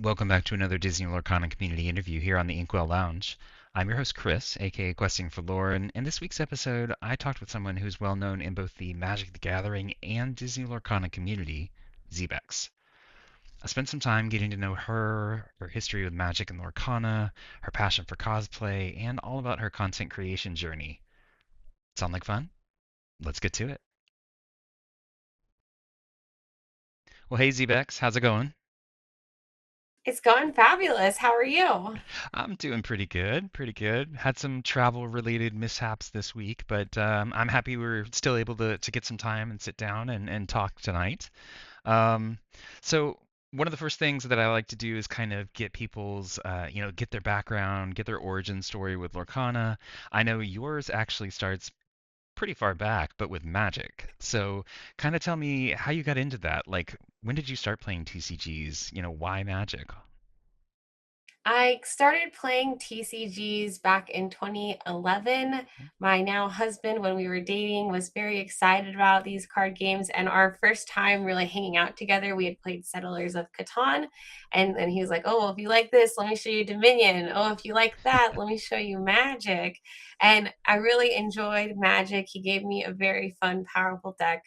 Welcome back to another Disney Lorcana community interview here on the Inkwell Lounge. I'm your host, Chris, aka Questing for Lore, and in this week's episode, I talked with someone who's well known in both the Magic the Gathering and Disney Lorcana community, Zebex. I spent some time getting to know her, her history with Magic and Lorcana, her passion for cosplay, and all about her content creation journey. Sound like fun? Let's get to it. Well, hey Zebex, how's it going? It's going fabulous. How are you? I'm doing pretty good, pretty good. Had some travel related mishaps this week, but I'm happy we're still able to get some time and sit down and talk tonight. Um, so one of the first things that I like to do is kind of get people's, get their background, get their origin story with Lorcana. I know yours actually starts pretty far back, but with Magic. So kind of tell me how you got into that. Like, when did you start playing TCGs? Why Magic? I started playing TCGs back in 2011. My now husband, when we were dating, was very excited about these card games. And our first time really hanging out together, we had played Settlers of Catan. And then he was like, "Oh, well, if you like this, let me show you Dominion. Oh, if you like that, let me show you Magic." And I really enjoyed Magic. He gave me a very fun, powerful deck,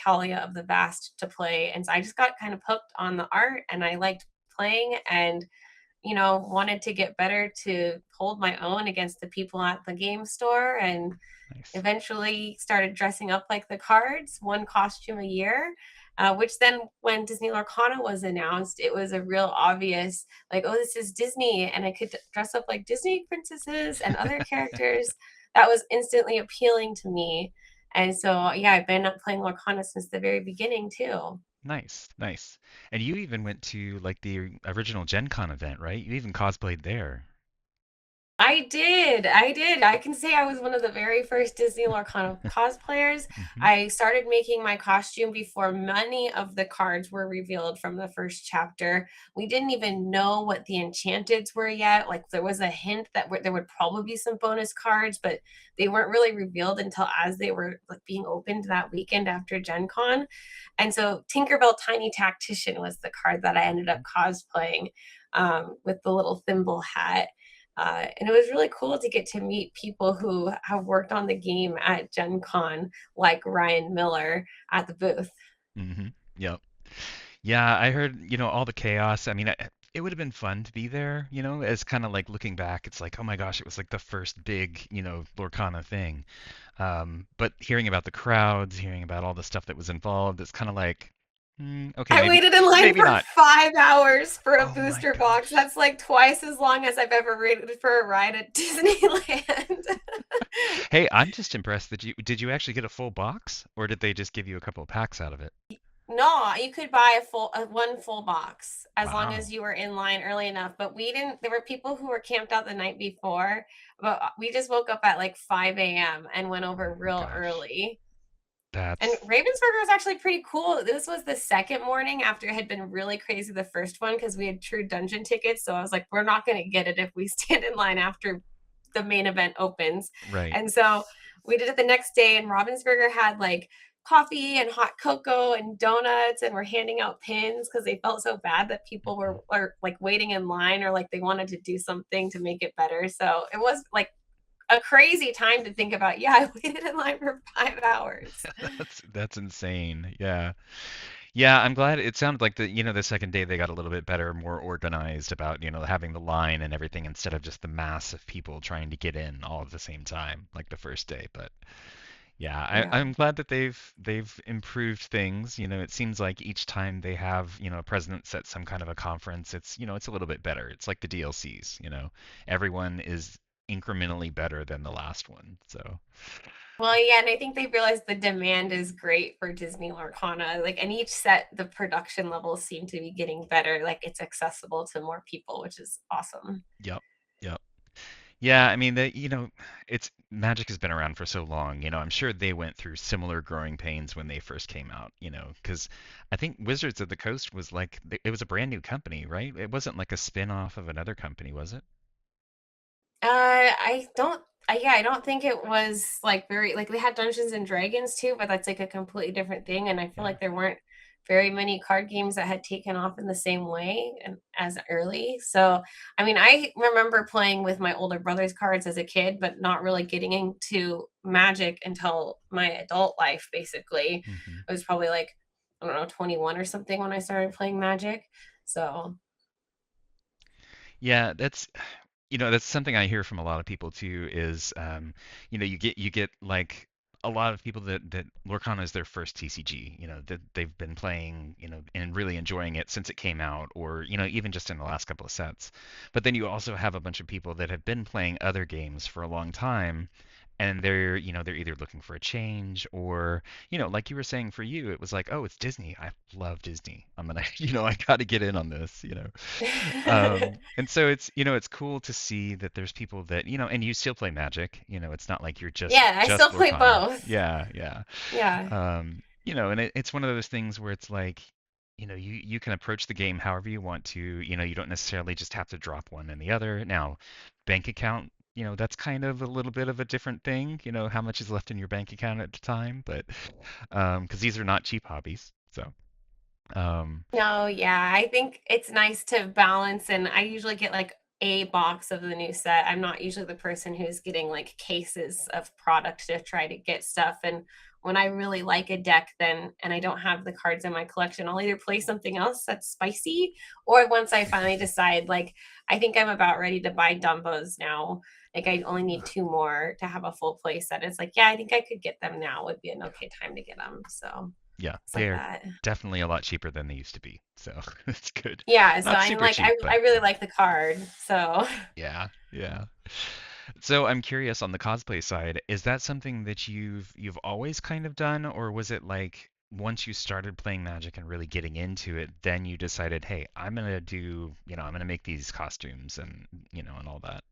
Kalia of the Vast, to play. And so I just got kind of hooked on the art and I liked playing and wanted to get better to hold my own against the people at the game store and Nice. eventually started dressing up like the cards, one costume a year. Which then, when Disney Lorcana was announced, it was a real obvious, like, oh, this is Disney, and I could dress up like Disney princesses and other characters. That was instantly appealing to me. And so, yeah, I've been playing Lorcana since the very beginning, too. Nice, nice. And you even went to like the original Gen Con event, right? You even cosplayed there. I did. I did. I can say I was one of the very first Disney Lorcana cosplayers. Hmm. I started making my costume before many of the cards were revealed from the first chapter. We didn't even know what the enchanteds were yet. Like there was a hint that there would probably be some bonus cards, but they weren't really revealed until as they were like being opened that weekend after Gen Con. And so Tinkerbell Tiny Tactician was the card that I ended up cosplaying with the little thimble hat. And it was really cool to get to meet people who have worked on the game at Gen Con, like Ryan Miller at the booth. Hmm. Yep. Yeah, I heard, all the chaos. I mean, it would have been fun to be there, as kind of like looking back, it's like, oh my gosh, it was like the first big, Lorcana thing. But hearing about the crowds, hearing about all the stuff that was involved, it's kind of like, okay, I maybe, waited in line maybe for not. 5 hours for a Oh my booster box. gosh. That's like twice as long as I've ever waited for a ride at Disneyland. Hey, I'm just impressed that did you actually get a full box, or did they just give you a couple of packs out of it? No, you could buy one full box as long as Wow. you were in line early enough. But we didn't. There were people who were camped out the night before, but we just woke up at like 5 a.m. and went Oh over my real gosh. early. And That's Ravensburger was actually pretty cool. This was the second morning after it had been really crazy the first one because we had true dungeon tickets. So I was like, we're not going to get it if we stand in line after the main event opens. right. And so we did it the next day, and Ravensburger had like coffee and hot cocoa and donuts, and we're handing out pins because they felt so bad that people Mhm. were like waiting in line or like they wanted to do something to make it better. So it was like a crazy time to think about. Yeah, I waited in line for 5 hours. That's insane. Yeah. Yeah, I'm glad it sounded like the second day they got a little bit better, more organized about, having the line and everything instead of just the mass of people trying to get in all at the same time, like the first day. But yeah, Yeah. I'm glad that they've improved things. It seems like each time they have, a president set some kind of a conference, it's a little bit better. It's like the DLCs. Everyone is incrementally better than the last one. So Well, yeah, and I think they realized the demand is great for Disney Lorcana. Like, and each set, the production levels seem to be getting better. Like, it's accessible to more people, which is awesome. yep, yep. Yeah, I mean it's Magic has been around for so long, I'm sure they went through similar growing pains when they first came out, because I think Wizards of the Coast was like it was a brand new company, right? It wasn't like a spin-off of another company, was it? I don't. Yeah, I don't think it was like very like they had Dungeons and Dragons too, but that's like a completely different thing. And I feel Yeah. like there weren't very many card games that had taken off in the same way and as early. So, I mean, I remember playing with my older brother's cards as a kid, but not really getting into Magic until my adult life, basically. Hmm. I was probably like, I don't know, 21 or something when I started playing Magic. So, Yeah, that's something I hear from a lot of people too is you get like a lot of people that Lorcana is their first TCG, that they've been playing, and really enjoying it since it came out, or even just in the last couple of sets. But then you also have a bunch of people that have been playing other games for a long time, and they're either looking for a change, or like you were saying, for you it was like, oh, it's Disney, I love Disney, I'm gonna I gotta get in on this. And so it's cool to see that there's people that, and you still play Magic. It's not like you're just yeah, I just still play Lorcana. both. Yeah, yeah. Yeah. And it's one of those things where it's like, you can approach the game however you want to. You don't necessarily just have to drop one and the other. Now, bank account, that's kind of a little bit of a different thing. How much is left in your bank account at the time, but because these are not cheap hobbies. So, um, No, yeah, I think it's nice to balance, and I usually get like a box of the new set. I'm not usually the person who's getting like cases of product to try to get stuff. And when I really like a deck, then and I don't have the cards in my collection, I'll either play something else that's spicy, or once I finally decide, like, I think I'm about ready to buy Dumbos now. Like, I only need two more to have a full play set. It's like, yeah, I think I could get them now. Would be an okay time to get them. So yeah, it's they like are that. definitely a lot cheaper than they used to be. So it's good. Yeah, so Not I'm super like, cheap, I but really like the card. So, yeah, yeah. So I'm curious, on the cosplay side, is that something that you've always kind of done, or was it like once you started playing Magic and really getting into it, then you decided, hey, I'm gonna make these costumes and and all that.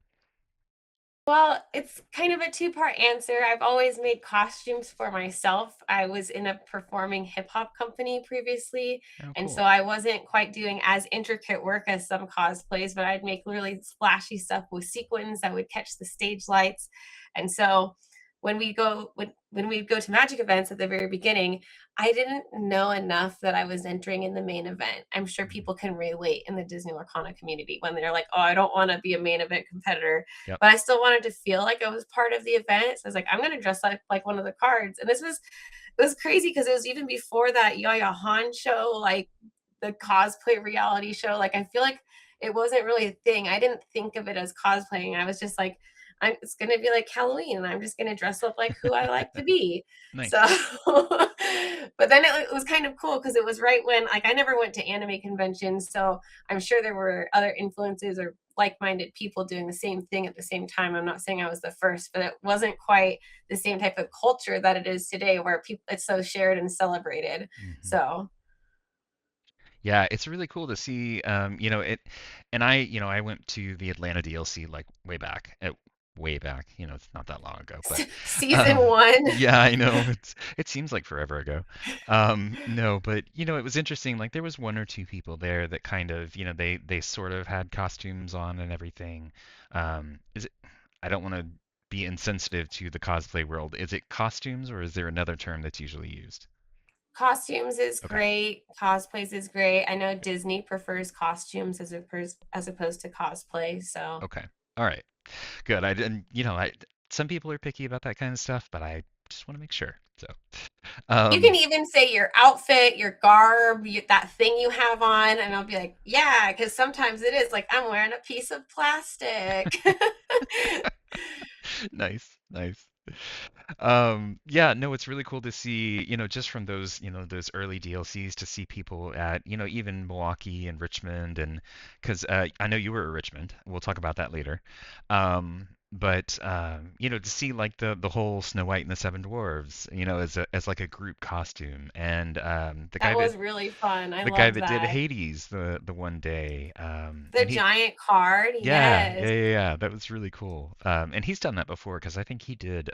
well, it's kind of a two-part answer. I've always made costumes for myself. I was in a performing hip hop company previously, Oh, and cool. so I wasn't quite doing as intricate work as some cosplays, but I'd make really splashy stuff with sequins that would catch the stage lights. And so when we go to magic events at the very beginning, I didn't know enough that I was entering in the main event. I'm sure Mhm. people can relate in the Disney Lorcana community when they're like, "Oh, I don't want to be a main event competitor," Yep. but I still wanted to feel like I was part of the event. So I was like, I'm gonna dress like one of the cards. And this was it was crazy because it was even before that Yaya Han show, like the cosplay reality show. Like I feel like it wasn't really a thing. I didn't think of it as cosplaying. I was just like, it's gonna be like Halloween, and I'm just gonna dress up like who I like to be. So, Nice. but then it was kind of cool because it was right when, like, I never went to anime conventions, so I'm sure there were other influences or like-minded people doing the same thing at the same time. I'm not saying I was the first, but it wasn't quite the same type of culture that it is today, where people it's so shared and celebrated. Hmm. So Yeah, it's really cool to see, and I went to the Atlanta DLC like way back, it's not that long ago, but, season um, one. yeah, I know, it seems like forever ago. No, but, it was interesting, like, there was one or two people there that kind of, they sort of had costumes on and everything. Is it, I don't want to be insensitive to the cosplay world. Is it costumes, or is there another term that's usually used? Costumes is Okay. great. Cosplays is great. I know Disney prefers costumes as opposed to cosplay. So Okay. All right. Good. I didn't, some people are picky about that kind of stuff, but I just want to make sure. So, you can um, even say your outfit, your garb, that thing you have on, and I'll be like, yeah, because sometimes it is like I'm wearing a piece of plastic. nice, nice. Yeah, no, it's really cool to see, just from those early DLCs, to see people at, even Milwaukee and Richmond, and because I know you were at Richmond. We'll talk about that later. But to see like the whole Snow White and the Seven Dwarves, as like a group costume, and That was really fun. I the guy loved that did that. Hades the one day, The and he giant card, yeah, yeah, yes. yeah, yeah. That was really cool. And he's done that before because I think he did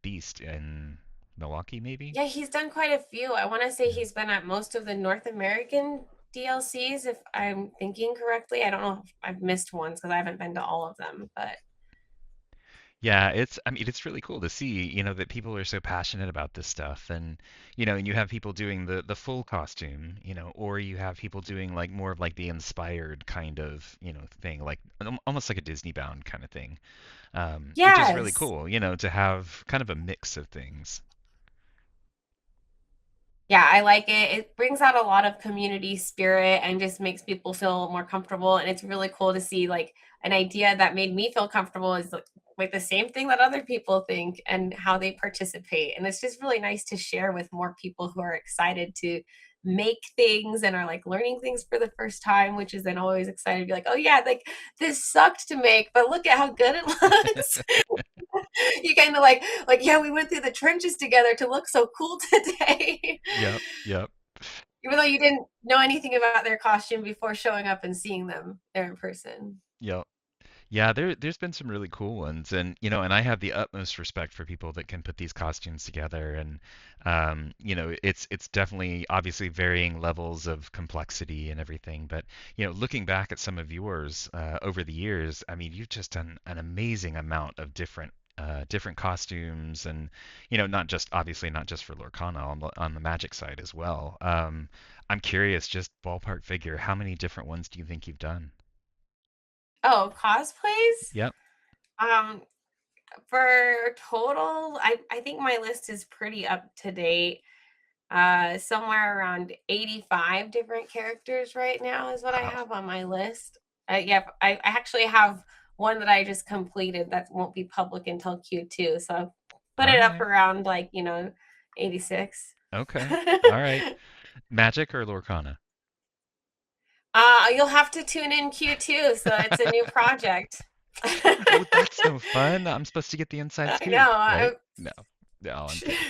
Beast in Milwaukee, maybe. Yeah, he's done quite a few. I want to say Yeah. he's been at most of the North American DLCs, if I'm thinking correctly. I don't know if I've missed ones because I haven't been to all of them, but Yeah, I mean, it's really cool to see, that people are so passionate about this stuff and, and you have people doing the full costume, or you have people doing like more of like the inspired kind of, thing, like almost like a Disney bound kind of thing, which is really Yes. cool, to have kind of a mix of things. Yeah, I like it. It brings out a lot of community spirit and just makes people feel more comfortable. And it's really cool to see like an idea that made me feel comfortable is like the same thing that other people think and how they participate. And it's just really nice to share with more people who are excited to make things and are like learning things for the first time, which is then always excited to be like, oh yeah, like this sucked to make, but look at how good it looks. You kind of like yeah, we went through the trenches together to look so cool today. Yep, yep, Even though you didn't know anything about their costume before showing up and seeing them there in person. yep. Yeah, there's been some really cool ones, and and I have the utmost respect for people that can put these costumes together, and it's definitely obviously varying levels of complexity and everything, but looking back at some of yours over the years, I mean, you've just done an amazing amount of different costumes, and not just obviously not just for Lorcana on the Magic side as well. I'm curious, just ballpark figure, how many different ones do you think you've done? Oh, cosplays? Yep. Um, for total, I think my list is pretty up to date. Somewhere around 85 different characters right now is what I Wow. have on my list. Yeah, I actually have one that I just completed that won't be public until Q2. So I'll put All it up right. around like, 86. Okay. All right. Magic or Lorcana? You'll have to tune in Q2, so it's a new project. Oh, that's no fun. I'm supposed to get the inside I scoop, know. right? No. No, I'm kidding.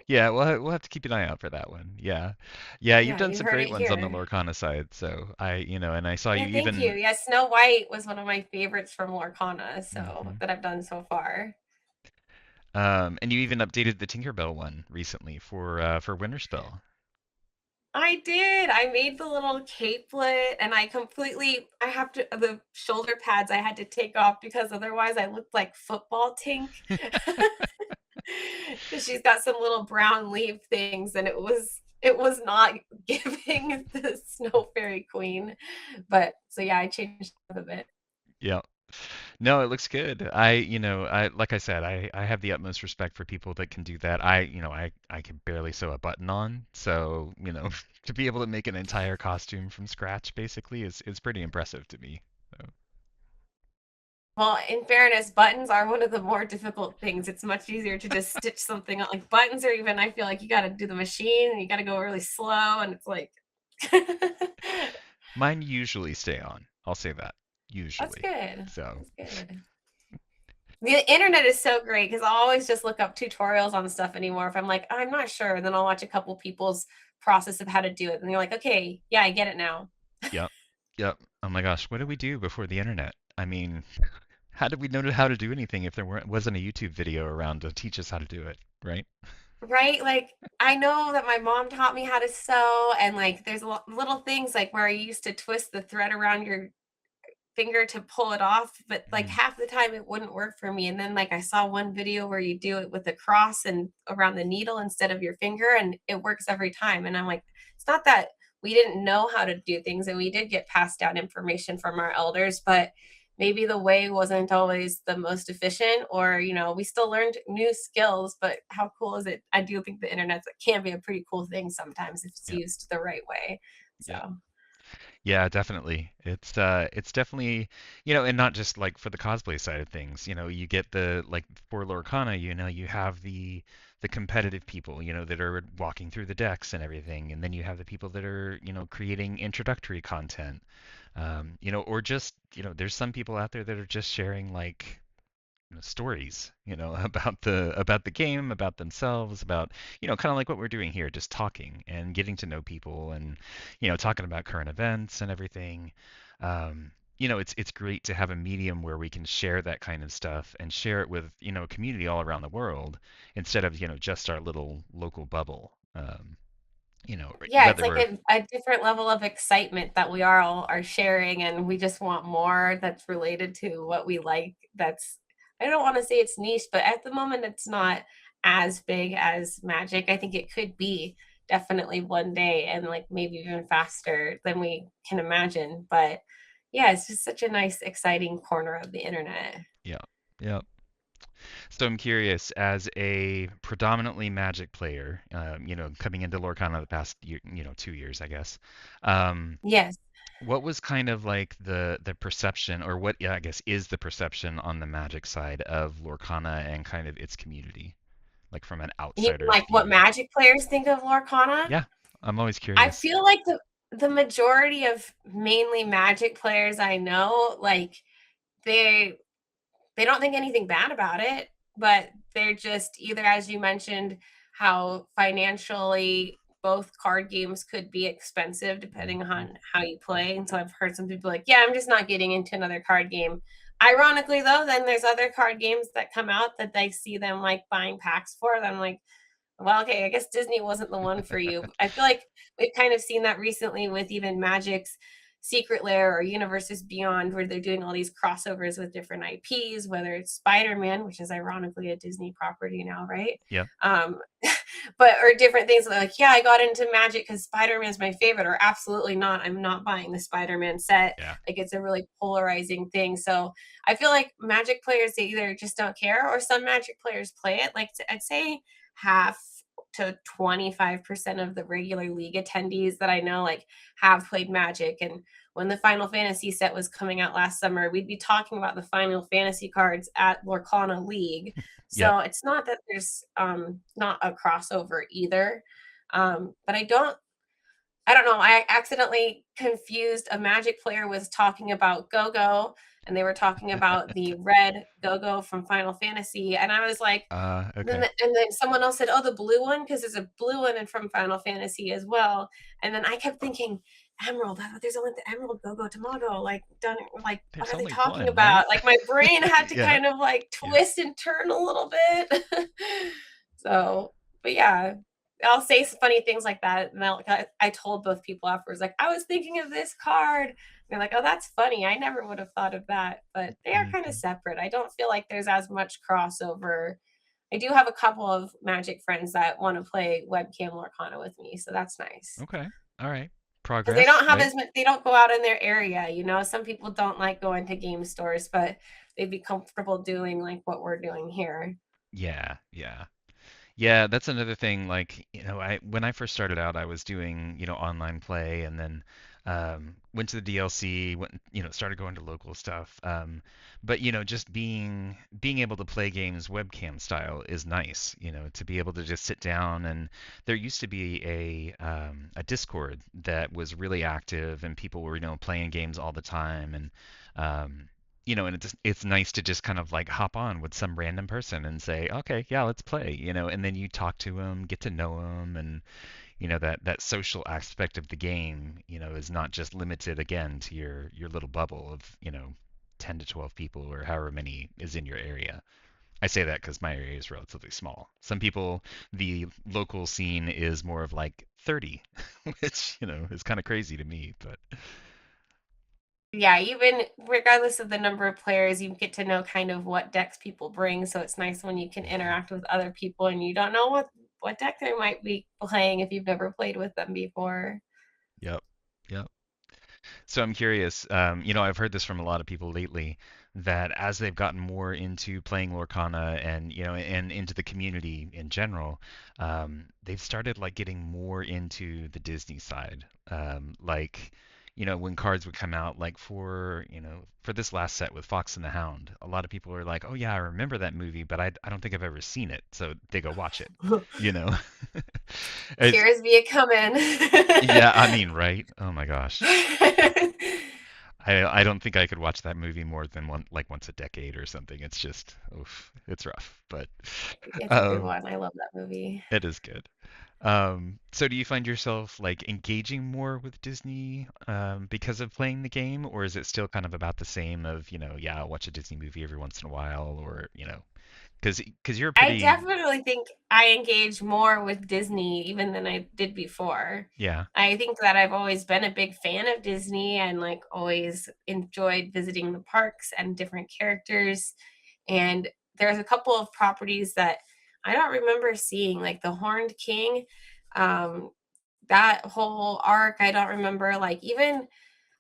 Yeah, we'll have to keep an eye out for that one. Yeah. Yeah, you've Yeah, done you some heard great it ones on the here. Lorcana side. So and I saw Yeah, you thank you. even Yeah, Snow White was one of my favorites from Lorcana, so hmm that I've done so far. and you even updated the Tinkerbell one recently for Winterspell. I did. I made the little capelet and I have to the shoulder pads I had to take off because otherwise I looked like football Tink. Because she's got some little brown leaf things and it was not giving the snow fairy queen. But so yeah, I changed it a bit. Yeah. No, it looks good. I like I said, I have the utmost respect for people that can do that. I can barely sew a button on, so, to be able to make an entire costume from scratch basically is pretty impressive to me. So, Well, in fairness, buttons are one of the more difficult things. It's much easier to just stitch something on. Like buttons are even, I feel like you got to do the machine and you got to go really slow. And it's like, mine usually stay on. I'll say that. that's Usually. good. So, That's good. The internet is so great because I'll always just look up tutorials on stuff anymore. If I'm like, I'm not sure, and then I'll watch a couple people's process of how to do it. And you're like, okay, yeah, I get it now. yep. Yep. Oh my gosh, what did we do before the internet? I mean, how did we know how to do anything if there wasn't a YouTube video around to teach us how to do it, right? Right? Like, I know that my mom taught me how to sew, and like, there's little things like where you used to twist the thread around your finger to pull it off, but like Mm, half the time it wouldn't work for me. And then like I saw one video where you do it with a cross and around the needle instead of your finger, and it works every time. And I'm like, it's not that we didn't know how to do things, and we did get passed down information from our elders, but maybe the way wasn't always the most efficient, or we still learned new skills. But how cool is it? I do think the internet can be a pretty cool thing sometimes if it's yep. used the right way. So Yep. Yeah, definitely. It's definitely, and not just like for the cosplay side of things, you get the like for Lorcana, you have the competitive people, that are walking through the decks and everything, and then you have the people that are, creating introductory content. Or just, there's some people out there that are just sharing like stories, about the game, about themselves, about kind of like what we're doing here, just talking and getting to know people, and talking about current events and everything. It's great to have a medium where we can share that kind of stuff and share it with a community all around the world instead of just our little local bubble. Yeah, it's whether like we're a different level of excitement that we all are sharing, and we just want more that's related to what we like. That's, I don't want to say it's niche, but at the moment it's not as big as Magic. I think it could be definitely one day, and like maybe even faster than we can imagine. But yeah, it's just such a nice, exciting corner of the internet. yeah, yeah. So I'm curious, as a predominantly Magic player, coming into Lorcana the past year, 2 years, I guess. Um, Yes. what was kind of like the perception, or what, yeah, I guess, is the perception on the Magic side of Lorcana and kind of its community, like from an You mean outsider's like what view? Magic players think of Lorcana? Yeah, I'm always I curious. feel like the majority of mainly Magic players I know, like they they don't think anything bad about it, but they're just either, as you mentioned, how financially both card games could be expensive depending Mhm. on how you play. And so I've heard some people like, yeah, I'm just not getting into another card game. Ironically, though, then there's other card games that come out that they see them like buying packs for. That I'm like, well, okay, I guess Disney wasn't the one for you. I feel like we've kind of seen that recently with even Magic's Secret Lair or Universes Beyond, where they're doing all these crossovers with different IPs, whether it's Spider Man, which is ironically a Disney property now, right? Yep. Um, but or different things like, yeah, I got into Magic because Spider Man's my favorite, or absolutely not. I'm not buying the Spider Man set. Yeah. Like it's a really polarizing thing. So I feel like Magic players, they either just don't care, or some Magic players play it. Like I'd say half to 25% of the regular league attendees that I know like have played Magic. And when the Final Fantasy set was coming out last summer, we'd be talking about the Final Fantasy cards at Lorcana League. Yep. So it's not that there's not a crossover either. But I don't know. I accidentally confused a Magic player was talking about Go-Go, and they were talking about the red Go-Go from Final Fantasy, and I was like, Okay. and then someone else said, "Oh, the blue one," because there's a blue one and from Final Fantasy as well. And then I kept thinking, Emerald. There's only the Emerald Go-Go Tomato. Like, done. Like, what There's are they only talking one, right? about? Like, my brain had to Yeah. kind of like Yeah. twist and turn a little bit. So, but yeah, I'll say funny things like that. And I told both people afterwards, like, I was thinking of this card. And they're like, oh, that's funny. I never would have thought of that. But they are kind of Hmm. separate. I don't feel like there's as much crossover. I do have a couple of Magic friends that want to play webcam Lorcana with me. So that's nice. Okay. All right. Because they Progress, don't have right? as much, they don't go out in their area. Some people don't like going to game stores, but they'd be comfortable doing like what we're doing here. Yeah. Yeah. Yeah, that's another thing. Like, I when I first started out, I was doing, online play, and then went to the DLC, went, started going to local stuff. But just being able to play games webcam style is nice. To be able to just sit down, and there used to be a Discord that was really active, and people were, playing games all the time, and um, and it's nice to just kind of like hop on with some random person and say, okay, yeah, let's play, and then you talk to them, get to know them, and that social aspect of the game, is not just limited again to your little bubble of 10 to 12 people or however many is in your area. I say that because my area is relatively small. Some people, the local scene is more of like 30, which is kind of crazy to me, but Yeah, even regardless of the number of players, you get to know kind of what decks people bring. So it's nice when you can mhm. interact with other people and you don't know what deck they might be playing if you've never played with them before. Yep. Yep. So I'm curious, I've heard this from a lot of people lately that as they've gotten more into playing Lorcana and, and into the community in general, they've started like getting more into the Disney side. Like, when cards would come out, like for this last set with Fox and the Hound, a lot of people are like, oh yeah, I remember that movie, but I don't think I've ever seen it. So they go watch it, you know? It's, Tears be a coming. yeah, I mean, right? Oh my gosh. I don't think I could watch that movie more than once a decade or something. It's just, oof, it's rough, but It's a good um, one. I love that movie. it is good. So do you find yourself like engaging more with Disney because of playing the game, or is it still kind of about the same of, yeah, I'll watch a Disney movie every once in a while, or, because you're I pretty, definitely think I engage more with Disney even than I did before. yeah. I think that I've always been a big fan of Disney and like always enjoyed visiting the parks and different characters. And there's a couple of properties that I don't remember seeing, like the Horned King. Um, that whole arc, I don't remember. Like even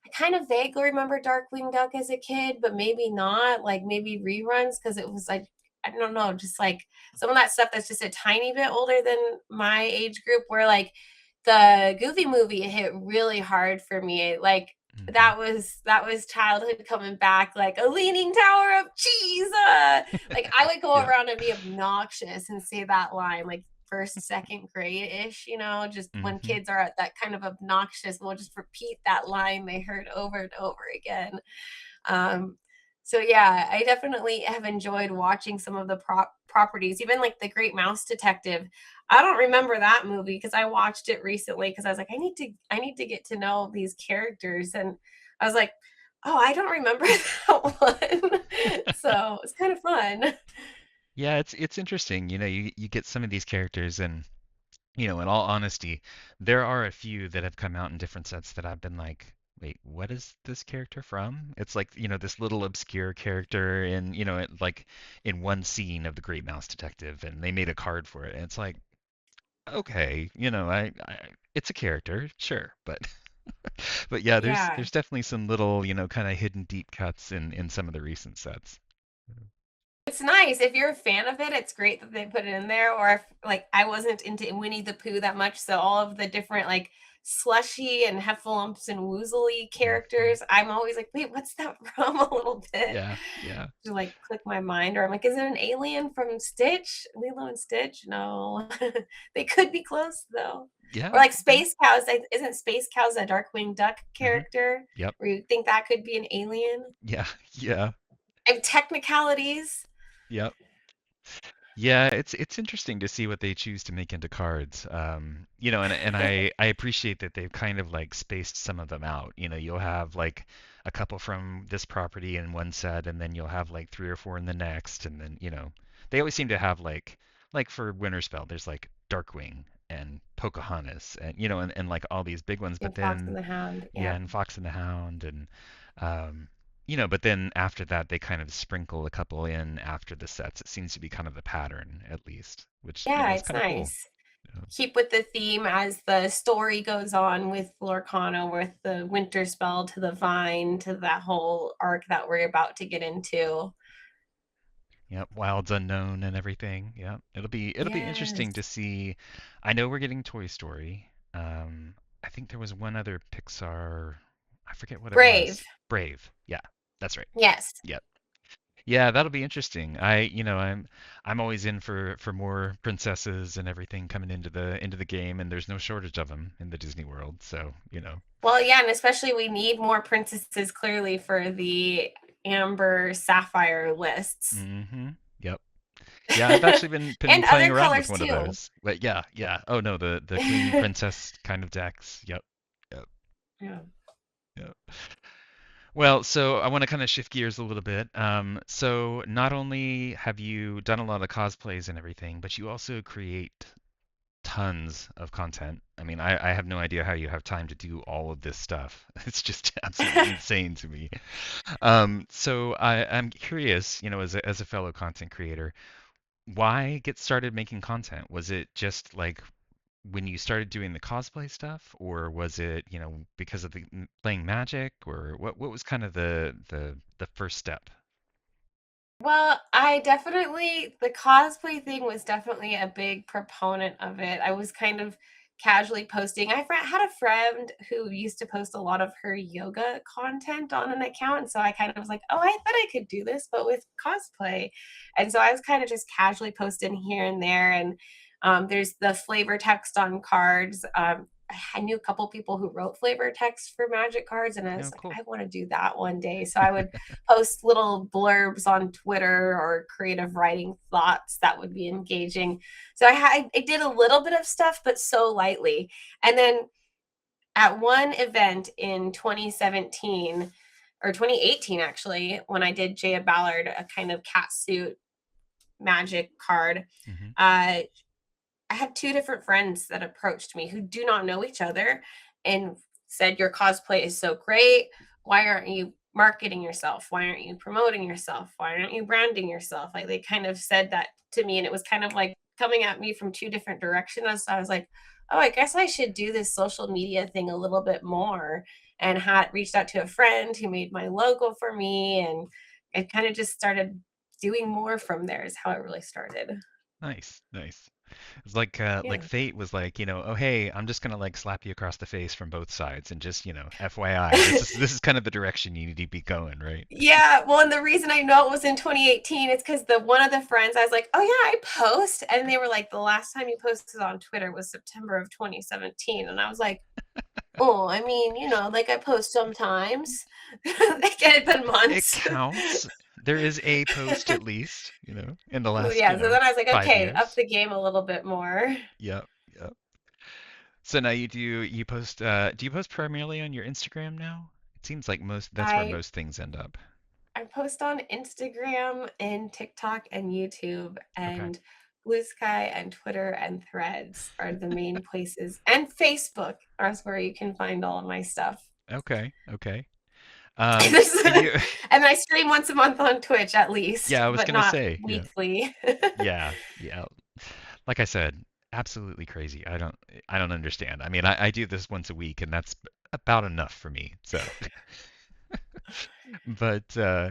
I kind of vaguely remember Darkwing Duck as a kid, but maybe not. Like maybe reruns because it was like I don't know, just like some of that stuff that's just a tiny bit older than my age group. Where like the Goofy movie hit really hard for me. Like Hmm. that was childhood coming back. Like a leaning tower of cheese. Like I would go Yep. around and be obnoxious and say that line. Like first, second grade ish, just when Hmm. kids are at that kind of obnoxious, we'll just repeat that line they heard over and over again. Um, so yeah, I definitely have enjoyed watching some of the properties, even like the Great Mouse Detective. I don't remember that movie because I watched it recently because I was like, I need to get to know these characters, and I was like, oh, I don't remember that one. So it's kind of fun. Yeah, it's interesting. You get some of these characters and in all honesty, there are a few that have come out in different sets that I've been like, wait, what is this character from? It's like, this little obscure character in, like in one scene of The Great Mouse Detective, and they made a card for it. And it's like, okay, it's a character, sure, but but yeah, Yeah. there's definitely some little, kind of hidden deep cuts in some of the recent sets. It's nice. If you're a fan of it, it's great that they put it in there. Or if like I wasn't into Winnie the Pooh that much, so all of the different like slushy and heffalumps and woozly Hmm. characters, I'm always like, wait, what's that from a little bit Yeah, yeah, to like click my mind. Or I'm like, is it an alien from Stitch? Lilo and Stitch? No. They could be close though. Or yeah, like could be. Space Cows. Isn't Space Cows a Darkwing Duck Hmm. character? Yep. Where you think that could be an alien? Yeah, yeah, And technicalities. yep. Yeah, it's interesting to see what they choose to make into cards. And I appreciate that they've kind of like spaced some of them out. You'll have like a couple from this property in one set, and then you'll have like three or four in the next, and then they always seem to have like for Winterspell, there's like Darkwing and Pocahontas, and and like all these big ones, but In Fox and then the Hound. yeah, Yeah. and Fox and the Hound, and um, but then after that, they kind of sprinkle a couple in after the sets. It seems to be kind of the pattern, at least, which, Yeah, is it's kind of cool. nice. Yeah. Keep with the theme as the story goes on with Lorcana, with the winter spell to the vine to that whole arc that we're about to get into. Yep, Wilds Unknown and everything. Yeah, it'll be interesting Yes. to see. I know we're getting Toy Story. I think there was one other Pixar. I forget what it Brave. was. Brave. Yeah, that's right. Yes. Yep. Yeah, that'll be interesting. I'm always in for more princesses and everything coming into the game, and there's no shortage of them in the Disney World. So, Well, yeah, and especially we need more princesses clearly for the Amber Sapphire lists. hmm Yep. Yeah, I've actually been And playing other around with colors one of too. those. But yeah, yeah. Oh no, the queen princess kind of decks. Yep. Yep. Yeah. Yep. Well, so I want to kind of shift gears a little bit. So not only have you done a lot of cosplays and everything, but you also create tons of content. I mean, I have no idea how you have time to do all of this stuff. It's just absolutely insane to me. So I'm curious, as a fellow content creator, why get started making content? Was it just like when you started doing the cosplay stuff, or was it, because of the playing Magic, or what was kind of the first step? Well, I definitely the cosplay thing was definitely a big proponent of it. I was kind of casually posting. Had a friend who used to post a lot of her yoga content on an account, so I kind of was like, "Oh, I thought I could do this, but with cosplay." And so I was kind of just casually posting here and there. And there's the flavor text on cards. I knew a couple people who wrote flavor text for Magic cards, and I was Oh, like, cool. I want to do that one day. So I would post little blurbs on Twitter or creative writing thoughts that would be engaging. So I did a little bit of stuff, but so lightly. And then at one event in 2017 or 2018, actually, when I did Jaya Ballard, a kind of cat suit Magic card, Hmm. uh, I had two different friends that approached me who do not know each other and said, your cosplay is so great. Why aren't you marketing yourself? Why aren't you promoting yourself? Why aren't you branding yourself? Like, they kind of said that to me, and it was kind of like coming at me from two different directions. So I was like, oh, I guess I should do this social media thing a little bit more, and had reached out to a friend who made my logo for me, and I kind of just started doing more from there is how it really started. Nice, nice. It's like Yeah. fate was like, oh hey, I'm just gonna like slap you across the face from both sides and just, FYI, this is kind of the direction you need to be going, right? Yeah, well, and the reason I know it was in 2018 is because the one of the friends, I was like, "Oh yeah, I post," and they were like, "The last time you posted on Twitter was September of 2017," and I was like, "Oh, I mean, like I post sometimes. Like it had been It months." counts. There is a post at least, in the last, Yeah, so then I was like, 5 years. "Okay, up the game a little bit more." Yep, yep. So now you post do you post primarily on your Instagram now? It seems like that's where I most things end up. I post on Instagram and TikTok and YouTube, Okay. and Blue Sky and Twitter and Threads are the main places. And Facebook is where you can find all of my stuff. Okay. Okay. So and you I stream once a month on Twitch at least, yeah, I was but gonna not say, yeah. weekly. Yeah, yeah. Like I said, absolutely crazy. I don't understand. I mean, I do this once a week and that's about enough for me. So, but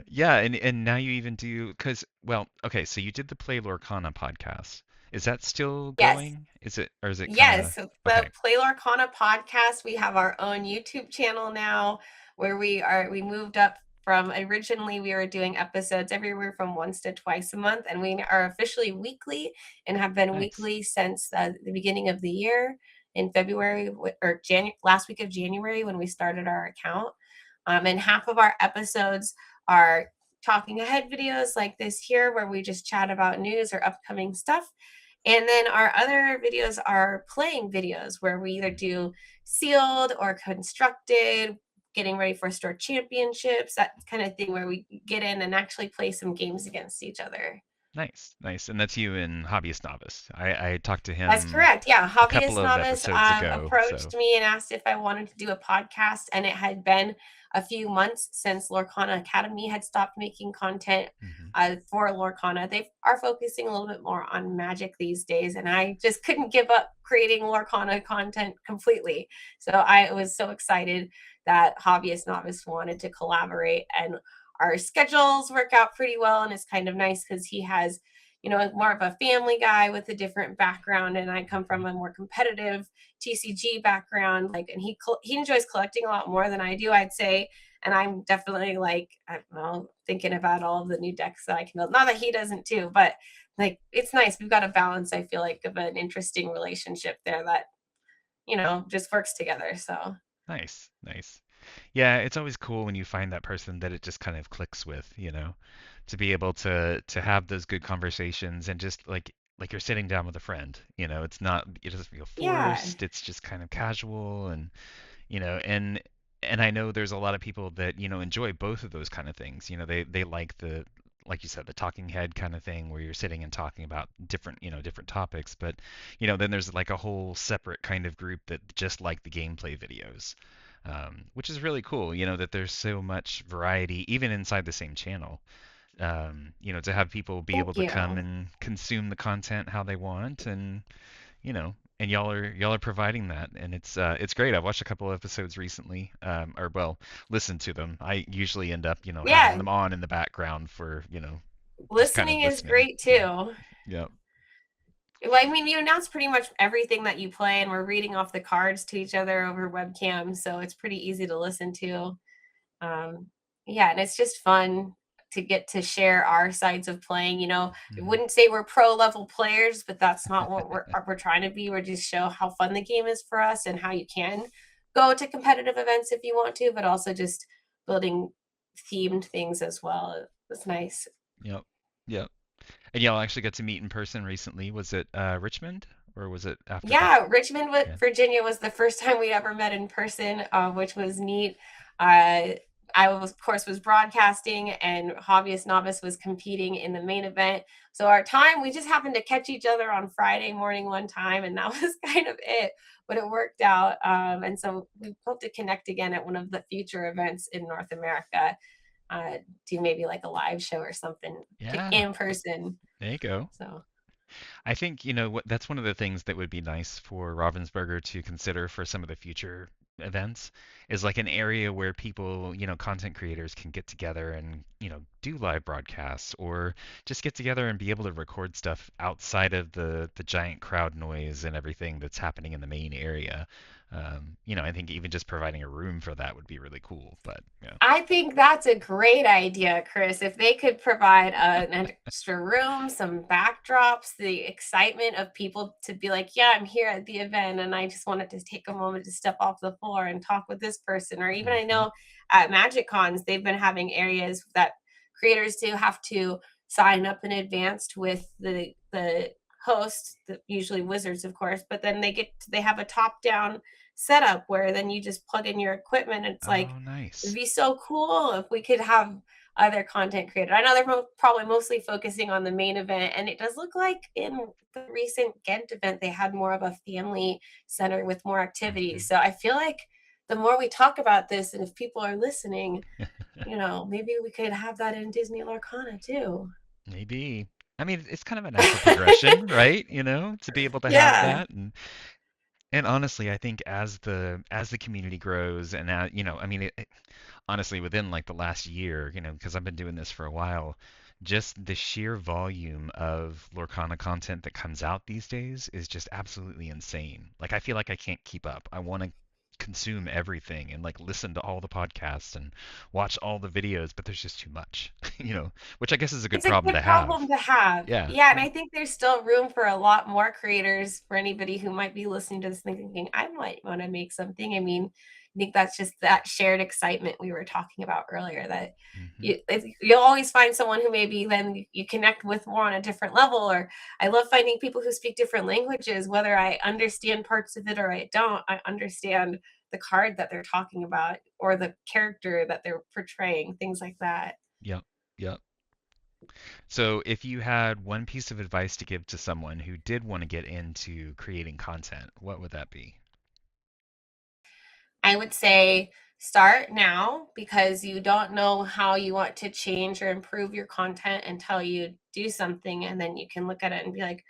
yeah, and now you even do because well, okay, so you did the Play Lorcana podcast. Is that still Yes. going? Is it or is it kind of Yes, so the okay? Play Lorcana podcast, we have our own YouTube channel now where we moved up from originally we were doing episodes everywhere from once to twice a month, and we are officially weekly and have been Nice. weekly since the beginning of the year in February or last week of January when we started our account. And half of our episodes are talking ahead videos like this here where we just chat about news or upcoming stuff, and then our other videos are playing videos where we either Mhm. do sealed or constructed, getting ready for store championships, that kind of thing where we get in and actually play some games against each other. Nice, nice. And that's you and Hobbyist Novice. I talked to That's him correct. Yeah. a couple Hobbyist of Novice episodes ago, approached so me and asked if I wanted to do a podcast. And it had been a few months since Lorcana Academy had stopped making content mhm. for Lorcana. They are focusing a little bit more on Magic these days. And I just couldn't give up creating Lorcana content completely. So I was so excited that Hobbyist Novice wanted to collaborate. And our schedules work out pretty well. And it's kind of nice because he has more of a family guy with a different background, and I come Mhm. from a more competitive TCG background. Like, and he enjoys collecting a lot more than I do, I'd say. And I'm definitely like, I don't know, thinking about all of the new decks that I can build. Not that he doesn't too, but like it's nice. We've got a balance, I feel like, of an interesting relationship there that, just works together. So Nice, nice. Yeah, it's always cool when you find that person that it just kind of clicks with, to be able to have those good conversations and just like you're sitting down with a friend, it doesn't feel yeah. forced, it's just kind of casual and and I know there's a lot of people that, enjoy both of those kind of things. They like like you said, the talking head kind of thing where you're sitting and talking about different topics, but then there's like a whole separate kind of group that just like the gameplay videos. Which is really cool, that there's so much variety even inside the same channel. To have people be able Thank to come you. and consume the content how they want and y'all are providing that, and it's great. I've watched a couple episodes recently, or well, listened to them. I usually end up, having Yeah. them on in the background for, just kind of Listening is listening. great Yeah. too. Yeah. Well, I mean, you announce pretty much everything that you play, and we're reading off the cards to each other over webcam, so it's pretty easy to listen to. Um, yeah, and it's just fun. to get to share our sides of playing. I Hmm. wouldn't say we're pro level players, but that's not what we're trying to be. We're just show how fun the game is for us and how you can go to competitive events if you want to, but also just building themed things as well. It's nice. Yep. Yep. And y'all actually got to meet in person recently. Was it Richmond or was it after that? Yeah, Richmond, Yeah. Virginia was the first time we ever met in person, which was neat. Uh, I was, of course, was broadcasting, and Hobbyist Novice was competing in the main event. So our time, we just happened to catch each other on Friday morning one time, and that was kind of it. But it worked out, and so we hope to connect again at one of the future events in North America. Do maybe like a live show or something to Yeah. in person. There you go. So I think, that's one of the things that would be nice for Ravensburger to consider for some of the future events is like an area where people, content creators can get together and, do live broadcasts or just get together and be able to record stuff outside of the giant crowd noise and everything that's happening in the main area. I think even just providing a room for that would be really cool, but yeah. I think that's a great idea, Chris. If they could provide an extra room, some backdrops, the excitement of people to be like, yeah, I'm here at the event and I just wanted to take a moment to step off the floor and talk with this person. Or even I Hmm. know at Magic Cons, they've been having areas that creators do have to sign up in advance with the host, usually wizards, of course, but then they have a top down setup where then you just plug in your equipment and it's like Oh, it'd nice. be so cool if we could have other content creators. I know they're probably mostly focusing on the main event, and it does look like in the recent Ghent event they had more of a family center with more Hmm. activities. So I feel like the more we talk about this, and if people are listening, maybe we could have that in Disney Lorcana too. Maybe. I mean, it's kind of a natural progression, right? To be able to have Yeah. that and honestly, I think as the community grows and I mean, honestly, within like the last year, because I've been doing this for a while, just the sheer volume of Lorcana content that comes out these days is just absolutely insane. Like, I feel like I can't keep up. I want to consume everything and like listen to all the podcasts and watch all the videos, but there's just too much, which I guess is a good It's a problem good to have. problem to have. Yeah, Yeah, and yeah. I think there's still room for a lot more creators for anybody who might be listening to this thing thinking, I might want to make something. I mean, I think that's just that shared excitement we were talking about earlier that Hmm. you'll always find someone who maybe then you connect with more on a different level. Or I love finding people who speak different languages, whether I understand parts of it or I don't, I understand the card that they're talking about or the character that they're portraying, things like that. Yep, yep. So, if you had one piece of advice to give to someone who did want to get into creating content, what would that be? I would say start now because you don't know how you want to change or improve your content until you do something. And then you can look at it and be like,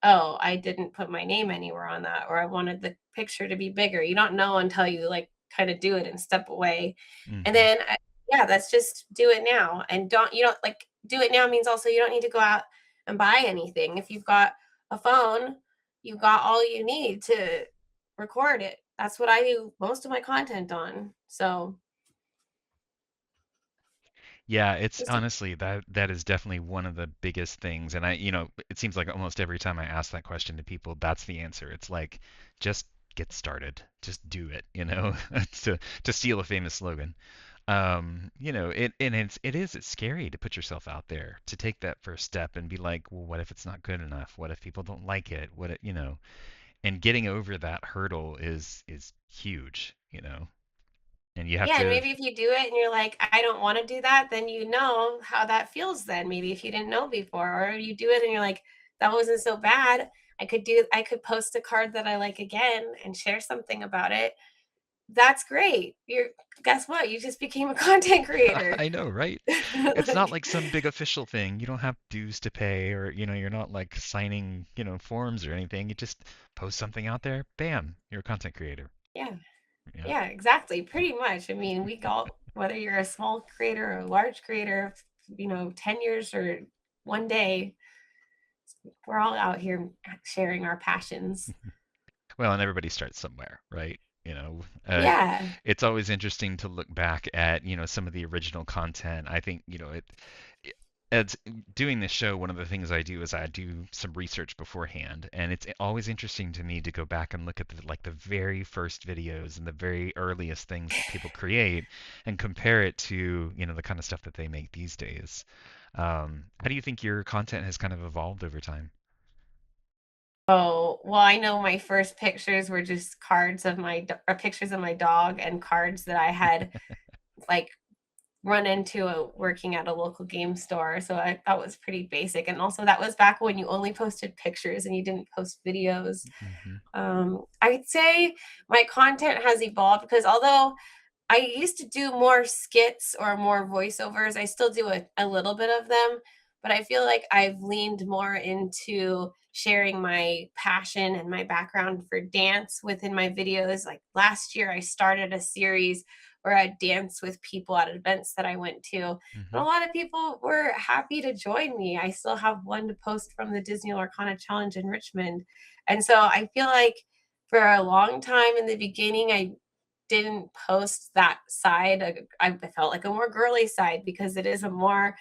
oh, I didn't put my name anywhere on that, or I wanted the picture to be bigger. You don't know until you like kind of do it and step away. And Hmm. then, yeah, that's just do it now. And you don't like do it now means also you don't need to go out and buy anything. If you've got a phone, you've got all you need to record it. That's what I do most of my content on. So Yeah, it's just honestly that is definitely one of the biggest things. And it seems like almost every time I ask that question to people, that's the answer. It's like just get started, just do it. To steal a famous slogan. It's scary to put yourself out there, to take that first step and be like, well, what if it's not good enough? What if people don't like it? And getting over that hurdle is huge. And you have yeah, and to. maybe if you do it and you're like, I don't want to do that, then you know how that feels then. Maybe if you didn't know before, or you do it and you're like, that wasn't so bad. I could post a card that I like again and share something about it. That's great. Guess what? You just became a content creator. I know, right? It's not Like, like some big official thing. You don't have dues to pay or, you're not like signing, forms or anything. You just post something out there, bam, you're a content creator. yeah. Yeah. Yeah, exactly. Pretty much. I mean, we all, whether you're a small creator or a large creator, 10 years or one day, we're all out here sharing our passions. Well, and everybody starts somewhere, right? You know, Yeah. it's always interesting to look back at, some of the original content. I think, as doing this show, one of the things I do is I do some research beforehand, and it's always interesting to me to go back and look at the very first videos and the very earliest things that people create and compare it to, the kind of stuff that they make these days. How do you think your content has kind of evolved over time? Oh, well, I know my first pictures were just cards of or pictures of my dog and cards that I had like run into working at a local game store. So that was pretty basic. And also, that was back when you only posted pictures and you didn't post videos. Hmm. I'd say my content has evolved because although I used to do more skits or more voiceovers. I still do a little bit of them, but I feel like I've leaned more into sharing my passion and my background for dance within my videos. Like last year, I started a series where I dance with people at events that I went to. And a Hmm. lot of people were happy to join me. I still have one to post from the Disney Lorcana Challenge in Richmond. And so I feel like for a long time in the beginning, I didn't post that side. I felt like a more girly side because it is a more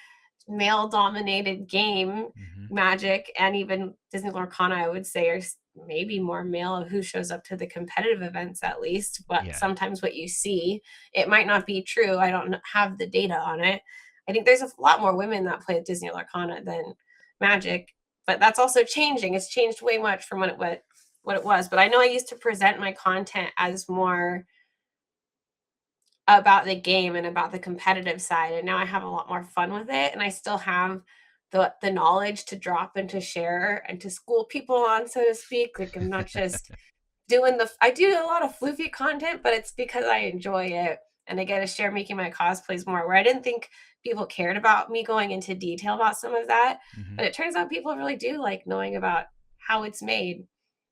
male dominated game. Hmm. Magic and even Disney Lorcana, I would say, are maybe more male who shows up to the competitive events at least. But Yeah. sometimes what you see, it might not be true. I don't have the data on it. I think there's a lot more women that play at Disney Lorcana than Magic, but that's also changing. It's changed way much from what it was. But I know I used to present my content as more about the game and about the competitive side, and now I have a lot more fun with it, and I still have the knowledge to drop and to share and to school people on, so to speak. Like, I'm not just doing I do a lot of floofy content, but it's because I enjoy it, and I get to share making my cosplays more, where I didn't think people cared about me going into detail about some of that, Hmm. but it turns out people really do like knowing about how it's made,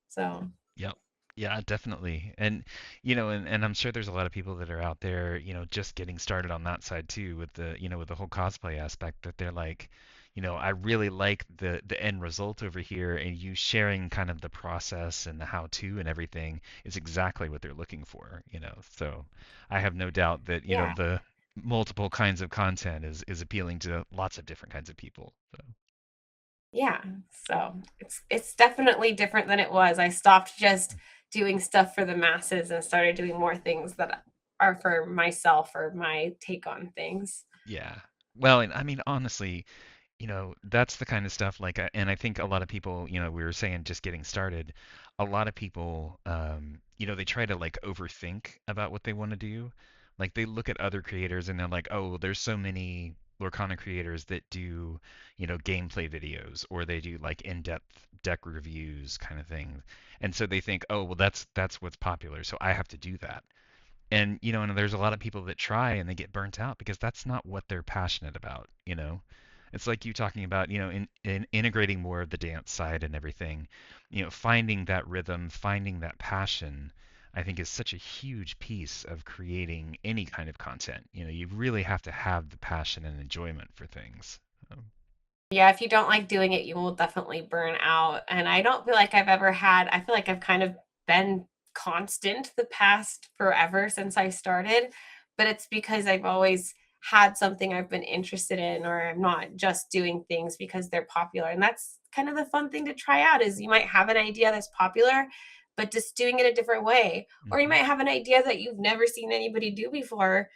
so Yep. Yeah, definitely. And and I'm sure there's a lot of people that are out there, just getting started on that side too with with the whole cosplay aspect that they're like, I really like the end result over here and you sharing kind of the process and the how-to and everything is exactly what they're looking for. So I have no doubt that, yeah. the multiple kinds of content is appealing to lots of different kinds of people. So, Yeah, so it's definitely different than it was. I stopped just doing stuff for the masses and started doing more things that are for myself or my take on things. yeah. Well, and I mean, honestly, that's the kind of stuff like, and I think a lot of people, we were saying just getting started, a lot of people, they try to like overthink about what they want to do. Like they look at other creators and they're like, oh, there's so many Lorcana creators that do, gameplay videos or they do like in-depth deck reviews kind of thing. And so they think, oh, well, that's what's popular, so I have to do that. And there's a lot of people that try and they get burnt out because that's not what they're passionate about. It's like you talking about, in integrating more of the dance side and everything, finding that rhythm, finding that passion, I think is such a huge piece of creating any kind of content. You really have to have the passion and enjoyment for things. Yeah, if you don't like doing it, you will definitely burn out. And I don't feel like I've ever had, I feel like I've kind of been constant the past forever since I started, but it's because I've always had something I've been interested in, or I'm not just doing things because they're popular. And that's kind of the fun thing to try out is you might have an idea that's popular, but just doing it a different way. Or you Hmm. might have an idea that you've never seen anybody do before,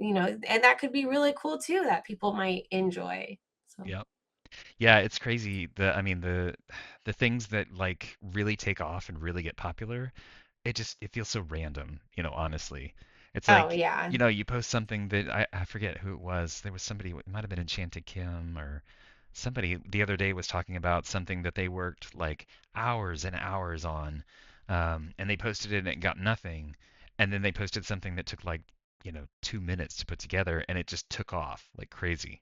and that could be really cool too that people might enjoy. So Yep. Yeah, it's crazy. I mean, the things that like really take off and really get popular, it feels so random, honestly. It's oh, like, yeah. you post something that I forget who it was. There was somebody, it might have been Enchanted Kim or somebody the other day was talking about something that they worked like hours and hours on, and they posted it and it got nothing. And then they posted something that took like, 2 minutes to put together and it just took off like crazy.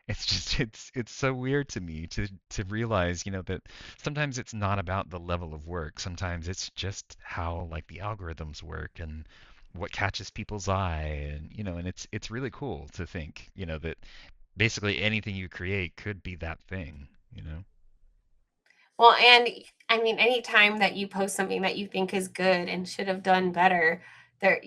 It's just it's so weird to me to realize, that sometimes it's not about the level of work. Sometimes it's just how like the algorithms work and what catches people's eye and it's really cool to think, that basically anything you create could be that thing. Well, and I mean, anytime that you post something that you think is good and should have done better, there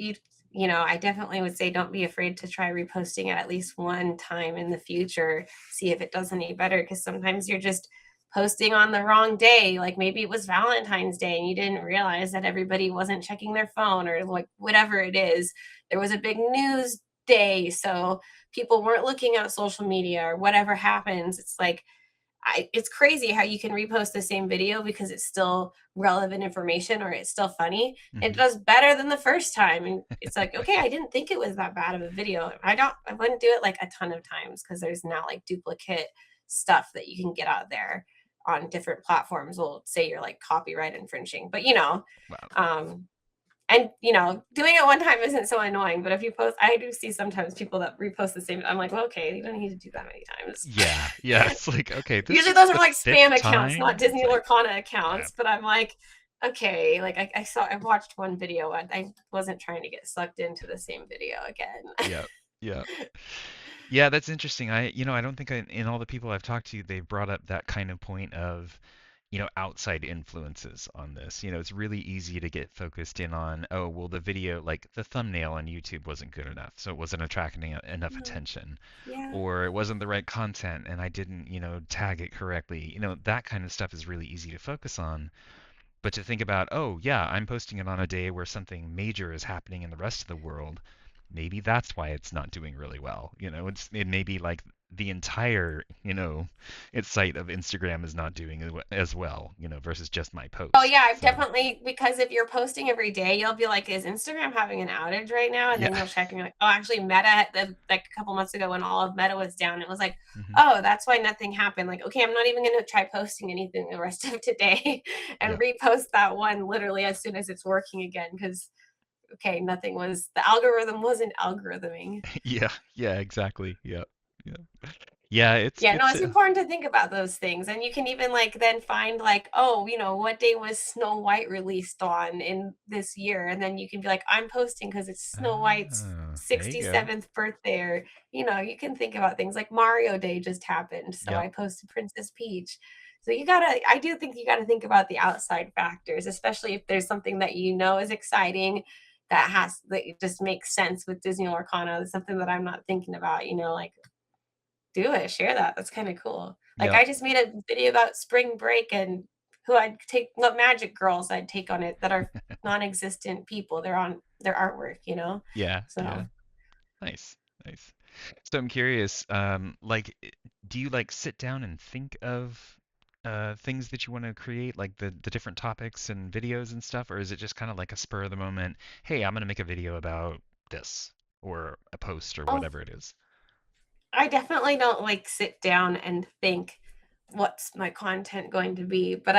you know, I definitely would say don't be afraid to try reposting it at least one time in the future, see if it does any better. Because sometimes you're just posting on the wrong day. Like maybe it was Valentine's Day and you didn't realize that everybody wasn't checking their phone or like whatever it is. There was a big news day, so people weren't looking at social media or whatever happens. It's like it's crazy how you can repost the same video because it's still relevant information or it's still funny. It Hmm. does better than the first time. And it's like, okay, I didn't think it was that bad of a video. I wouldn't do it like a ton of times because there's now like duplicate stuff that you can get out there on different platforms will say you're like copyright infringing. But Wow. um, and doing it one time isn't so annoying, but if you post, I do see sometimes people that repost the same. I'm like, well, okay, you don't need to do that many times. Yeah, yeah. It's like, okay, this Usually is those are the like fifth spam accounts, not time. It's Disney like, Lorcana yeah, accounts. But I'm like, okay, like I watched one video and I wasn't trying to get sucked into the same video again. yeah, yeah. Yeah, that's interesting. I don't think in all the people I've talked to, they've brought up that kind of point of, outside influences on this. It's really easy to get focused in on, oh, well, the video, like the thumbnail on YouTube wasn't good enough, so it wasn't attracting enough Mhm. attention, Yeah. or it wasn't the right content and I didn't, tag it correctly. That kind of stuff is really easy to focus on. But to think about, oh, yeah, I'm posting it on a day where something major is happening in the rest of the world, maybe that's why it's not doing really well. It may be like the entire, its site of Instagram is not doing as well, versus just my Oh post. yeah, I've So, definitely, because if you're posting every day, you'll be like, "Is Instagram having an outage right now?" And yeah. then you'll check and you're like, "Oh, actually, Meta." Like a couple months ago, when all of Meta was down, it was like, Hmm. "Oh, that's why nothing happened." Like, okay, I'm not even going to try posting anything the rest of today, and Yeah. repost that one literally as soon as it's working again. Because okay, nothing was the algorithm wasn't algorithming. Yeah. Yeah, exactly. Yeah. Yeah. Yeah, Yeah, no, it's it's important to think about those things. And you can even like then find like, oh, what day was Snow White released on in this year? And then you can be like, I'm posting because it's Snow White's there you go. 67th birthday. Or, you can think about things like Mario Day just happened. So Yep. I posted Princess Peach. So I do think you gotta think about the outside factors, especially if there's something that is exciting that it just makes sense with Disney Lorcana. It's something that I'm not thinking about, like do it, share that, that's kinda cool. Like, Yep. I just made a video about spring break and what magic girls I'd take on it that are non-existent people, they're on their artwork. Yeah. Yeah. So, Nice, nice. So I'm curious, like, do you like sit down and think of things that you want to create, like the different topics and videos and stuff, or is it just kind of like a spur of the moment, hey, I'm gonna make a video about this, or a post or oh, whatever it is? I definitely don't, like, sit down and think, "What's my content going to be?" But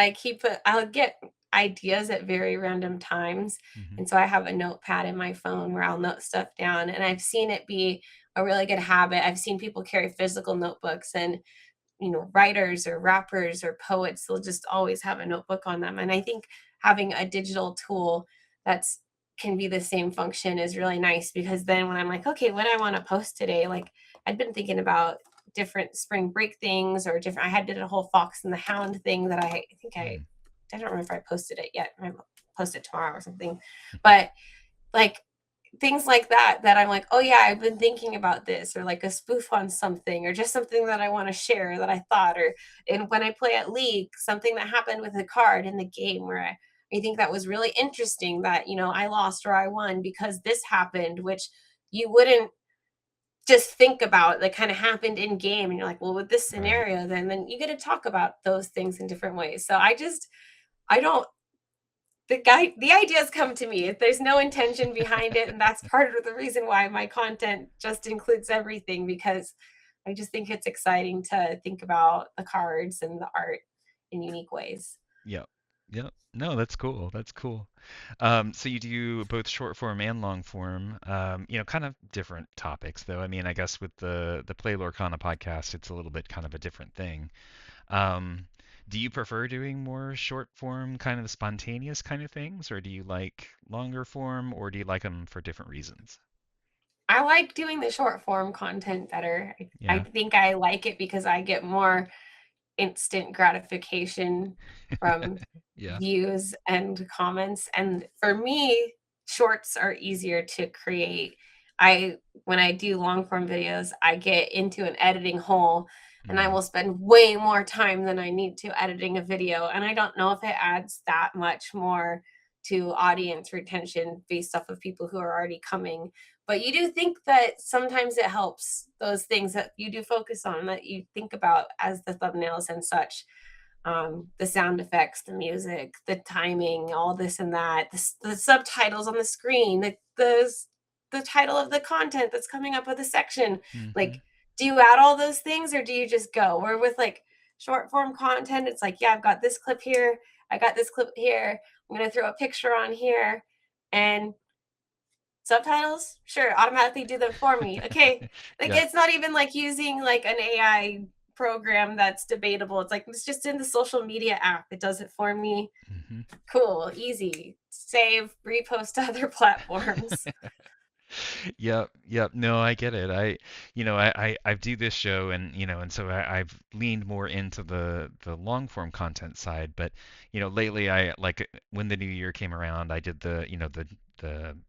I'll get ideas at very random times, Hmm. and so I have a notepad in my phone where I'll note stuff down, and I've seen it be a really good habit. I've seen people carry physical notebooks, and writers or rappers or poets, they'll just always have a notebook on them. And I think having a digital tool that's can be the same function is really nice because then when I'm like, okay, what do I want to post today? Like I'd been thinking about different spring break things or different, did a whole Fox and the Hound thing that I think Mm. I don't remember if I posted it yet. I might post it tomorrow or something. But like things like that I'm like, "Oh, yeah, I've been thinking about this," or like a spoof on something, or just something that I wanna share that I thought, or and when I play at League, something that happened with a card in the game where I think that was really interesting that, I lost or I won because this happened, which you wouldn't just think about, that kinda happened in game, and you're like, "Well, with this Right. scenario, then you get to talk about those things in different ways." So I don't the ideas come to me. If there's no intention behind it, and that's part of the reason why my content just includes everything because I just think it's exciting to think about the cards and the art in unique ways. Yep. Yep. No, that's cool. That's cool. So you do both short form and long form, kind of different topics though. I mean, I guess with the Play Lorcana podcast, it's a little bit kind of a different thing. Um, do you prefer doing more short form, kind of spontaneous kind of things, or do you like longer form, or do you like them for different reasons? I like doing the short form content better. I Yeah. think I like it because I get more. instant gratification from Yeah. views and comments. And for me, shorts are easier to create. I When I do long form videos, I get into an editing hole and I Mm, will spend way more time than I need to editing a video. And I don't know if it adds that much more to audience retention based off of people who are already coming. But you do think that sometimes it helps those things that you do focus on, that you think about as the thumbnails and such, the sound effects, the music, the timing, all this and that, the subtitles on the screen, the title of the content that's coming up with a section. mhm. Like, do you add all those things or do you just go? Where with like short form content, it's like, yeah, I've got this clip here, I got this clip here, I'm gonna throw a picture on here, and subtitles? Sure, automatically do them for me. Okay. Like, Yeah. it's not even like using like an AI program that's debatable. It's like it's just in the social media app. It does it for me. Mhm. Cool, easy. Save, repost to other platforms. Yep, yep. No, I get it. I do this show, and and so I've leaned more into the long form content side. But lately, I like when the new year came around, I did the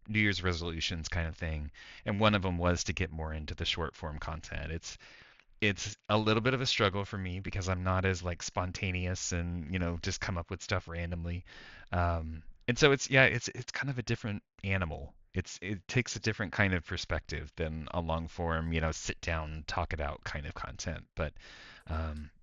New Year's resolutions kind of thing, and one of them was to get more into the short form content. It's a little bit of a struggle for me because I'm not as like spontaneous and just come up with stuff randomly. And so it's kind of a different animal. It takes a different kind of perspective than a long form, sit down, talk it out kind of content. But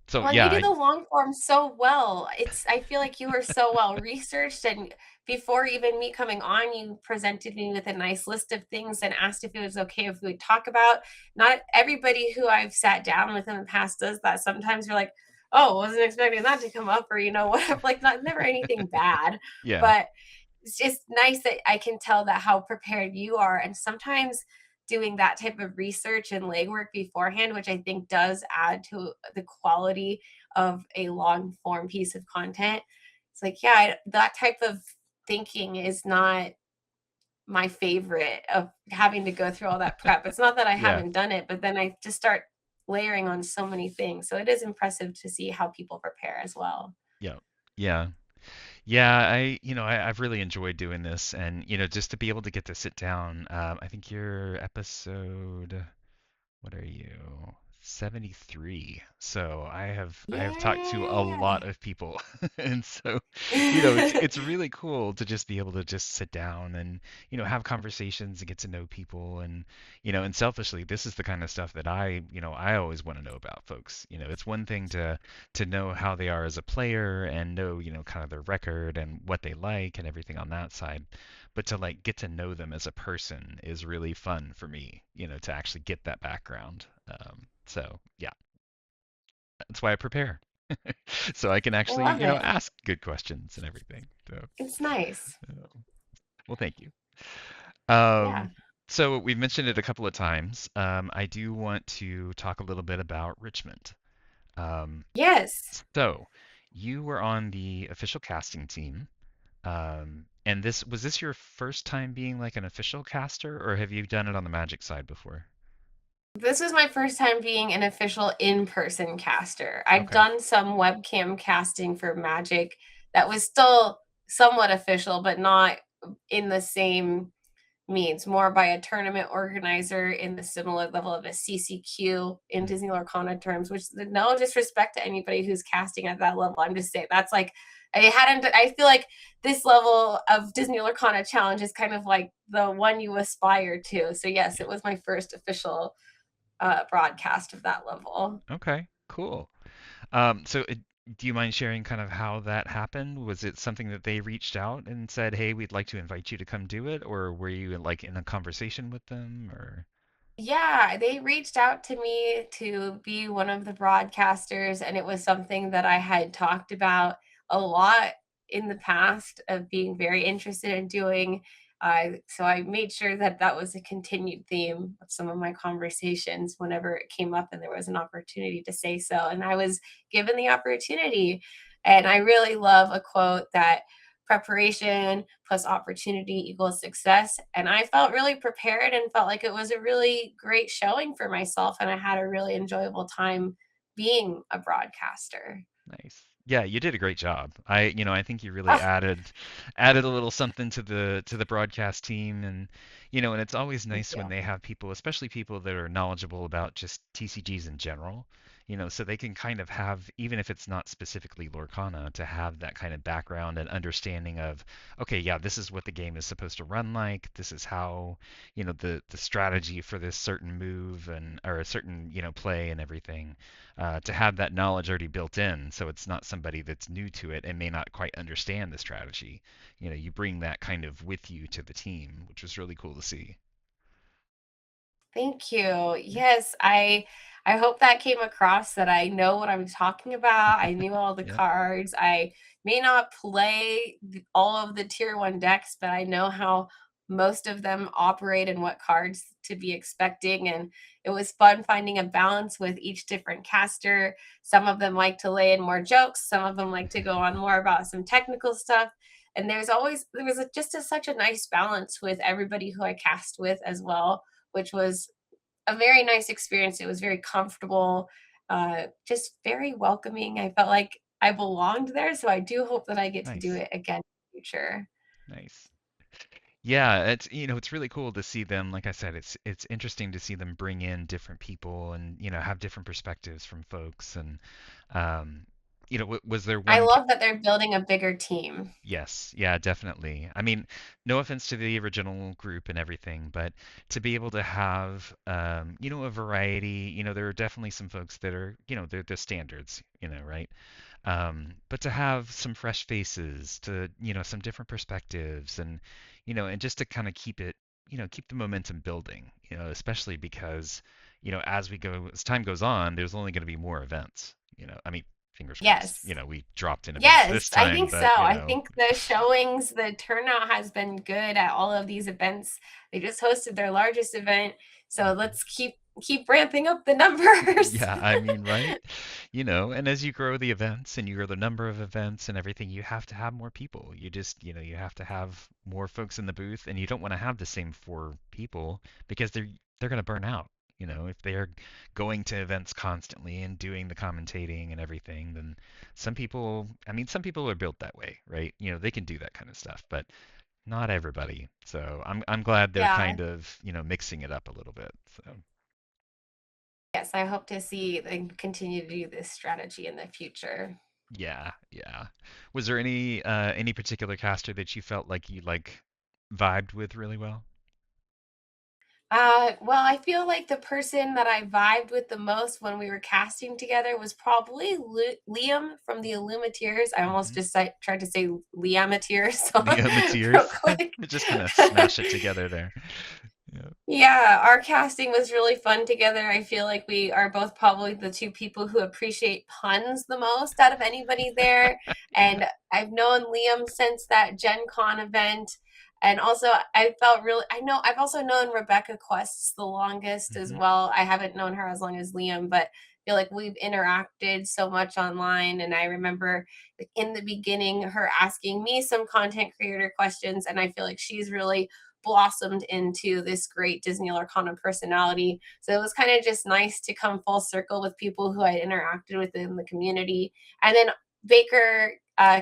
so Well, and yeah, you do the long form so well. I feel like you are so well researched, and before even me coming on, you presented me with a nice list of things and asked if it was okay if we would talk about. Not everybody who I've sat down with in the past does that. Sometimes you're like, "Oh, wasn't expecting that to come up," or whatever. Like, not never anything bad, yeah, but it's just nice that I can tell that how prepared you are. And sometimes doing that type of research and legwork beforehand, which I think does add to the quality of a long form piece of content. It's like, yeah, that type of thinking is not my favorite, of having to go through all that prep. It's not that I yeah, haven't done it, but then I just start layering on so many things. So it is impressive to see how people prepare as well. yeah, yeah. Yeah, I've really enjoyed doing this, and just to be able to get to sit down. I think your episode. What are you? 73. So I have talked to a lot Yeah. of people. And so, it's really cool to just be able to just sit down and, have conversations and get to know people and, and selfishly, this is the kind of stuff that I always want to know about folks. It's one thing to know how they are as a player and know, kind of their record and what they like and everything on that side. But to like get to know them as a person is really fun for me, to actually get that background. So yeah, that's why I prepare. So I can actually, Love it. ask good questions and everything. So, It's nice. well, thank you. Yeah. So we've mentioned it a couple of times. I do want to talk a little bit about Richmond. Um, Yes. so you were on the official casting team. And this your first time being like an official caster, or have you done it on the Magic side before? This is my first time being an official in-person caster. I'd Okay. done some webcam casting for Magic that was still somewhat official, but not in the same means, more by a tournament organizer in the similar level of a CCQ in Mm. Disney Lorcana terms, which no disrespect to anybody who's casting at that level. I'm just saying that's like, I feel like this level of Disney Lorcana challenge is kind of like the one you aspire to. So yes, Yeah. it was my first official broadcast of that level. Okay. Cool. So do you mind sharing kind of how that happened? Was it something that they reached out and said, "Hey, we'd like to invite you to come do it," or were you like in a conversation with them, or? Yeah, they reached out to me to be one of the broadcasters, and it was something that I had talked about a lot in the past of being very interested in doing. So I made sure that that was a continued theme of some of my conversations whenever it came up and there was an opportunity to say so. And I was given the opportunity. And I really love a quote that preparation plus opportunity equals success. And I felt really prepared and felt like it was a really great showing for myself. And I had a really enjoyable time being a broadcaster. Nice. Yeah, you did a great job. I think you really Oh, added a little something to the broadcast team, and it's always thank nice when you. they have people, especially people that are knowledgeable about just TCGs in general, so they can kind of have, even if it's not specifically Lorcana, to have that kind of background and understanding of, okay, yeah, this is what the game is supposed to run like. This is how, the strategy for this certain move and or a certain, play and everything to have that knowledge already built in, so it's not somebody that's new to it and may not quite understand the strategy. You bring that kind of with you to the team, which was really cool to see. Thank you. Yeah, Yes, I hope that came across that I know what I'm talking about. I knew all the yeah, cards. I may not play all of the tier 1 decks, but I know how most of them operate and what cards to be expecting, and it was fun finding a balance with each different caster. Some of them like to lay in more jokes, some of them like to go on more about some technical stuff. And there was such a nice balance with everybody who I cast with as well, which was a very nice experience. It was very comfortable, just very welcoming. I felt like I belonged there, so I do hope that I get to do nice, it again in the future. nice. Yeah, it's really cool to see them. Like I said, it's interesting to see them bring in different people and have different perspectives from folks. And was there I one? love that they're building a bigger team. Yes, yeah, definitely. I mean, no offense to the original group and everything, but to be able to have, a variety, there are definitely some folks that are, they're the standards, right? But to have some fresh faces, to, some different perspectives, and just to kind of keep it, keep the momentum building, especially because, as time goes on, there's only going to be more events, I mean, fingers crossed, Yes. we dropped in events Yes, this I time, think so. but, I think the showings, the turnout has been good at all of these events. They just hosted their largest event, so mhm. let's keep ramping up the numbers. Yeah, I mean, right? And as you grow the events and you grow the number of events and everything, you have to have more people. You just, you have to have more folks in the booth, and you don't want to have the same four people because they're going to burn out. If they're going to events constantly and doing the commentating and everything, then some people are built that way, right? They can do that kind of stuff, but not everybody. So I'm glad they're Yeah. kind of, mixing it up a little bit. So. Yes, I hope to see them continue to do this strategy in the future. Yeah, yeah. Was there any particular caster that you felt like you vibed with really well? Well, I feel like the person that I vibed with the most when we were casting together was probably Liam from the Illumateers. I almost Hmm. just tried to say Liamateers The real Mateers. quick. Just kind of smash it together there. Yeah. Yeah, our casting was really fun together. I feel like we are both probably the two people who appreciate puns the most out of anybody there. Yeah. And I've known Liam since that Gen Con event. And also, I felt really, I know, I've also known Rebecca Quests the longest as Hmm. well. I haven't known her as long as Liam, but I feel like we've interacted so much online. And I remember in the beginning her asking me some content creator questions. And I feel like she's really blossomed into this great Disney Lorcana personality. So it was kind of just nice to come full circle with people who I interacted with in the community. And then Baker,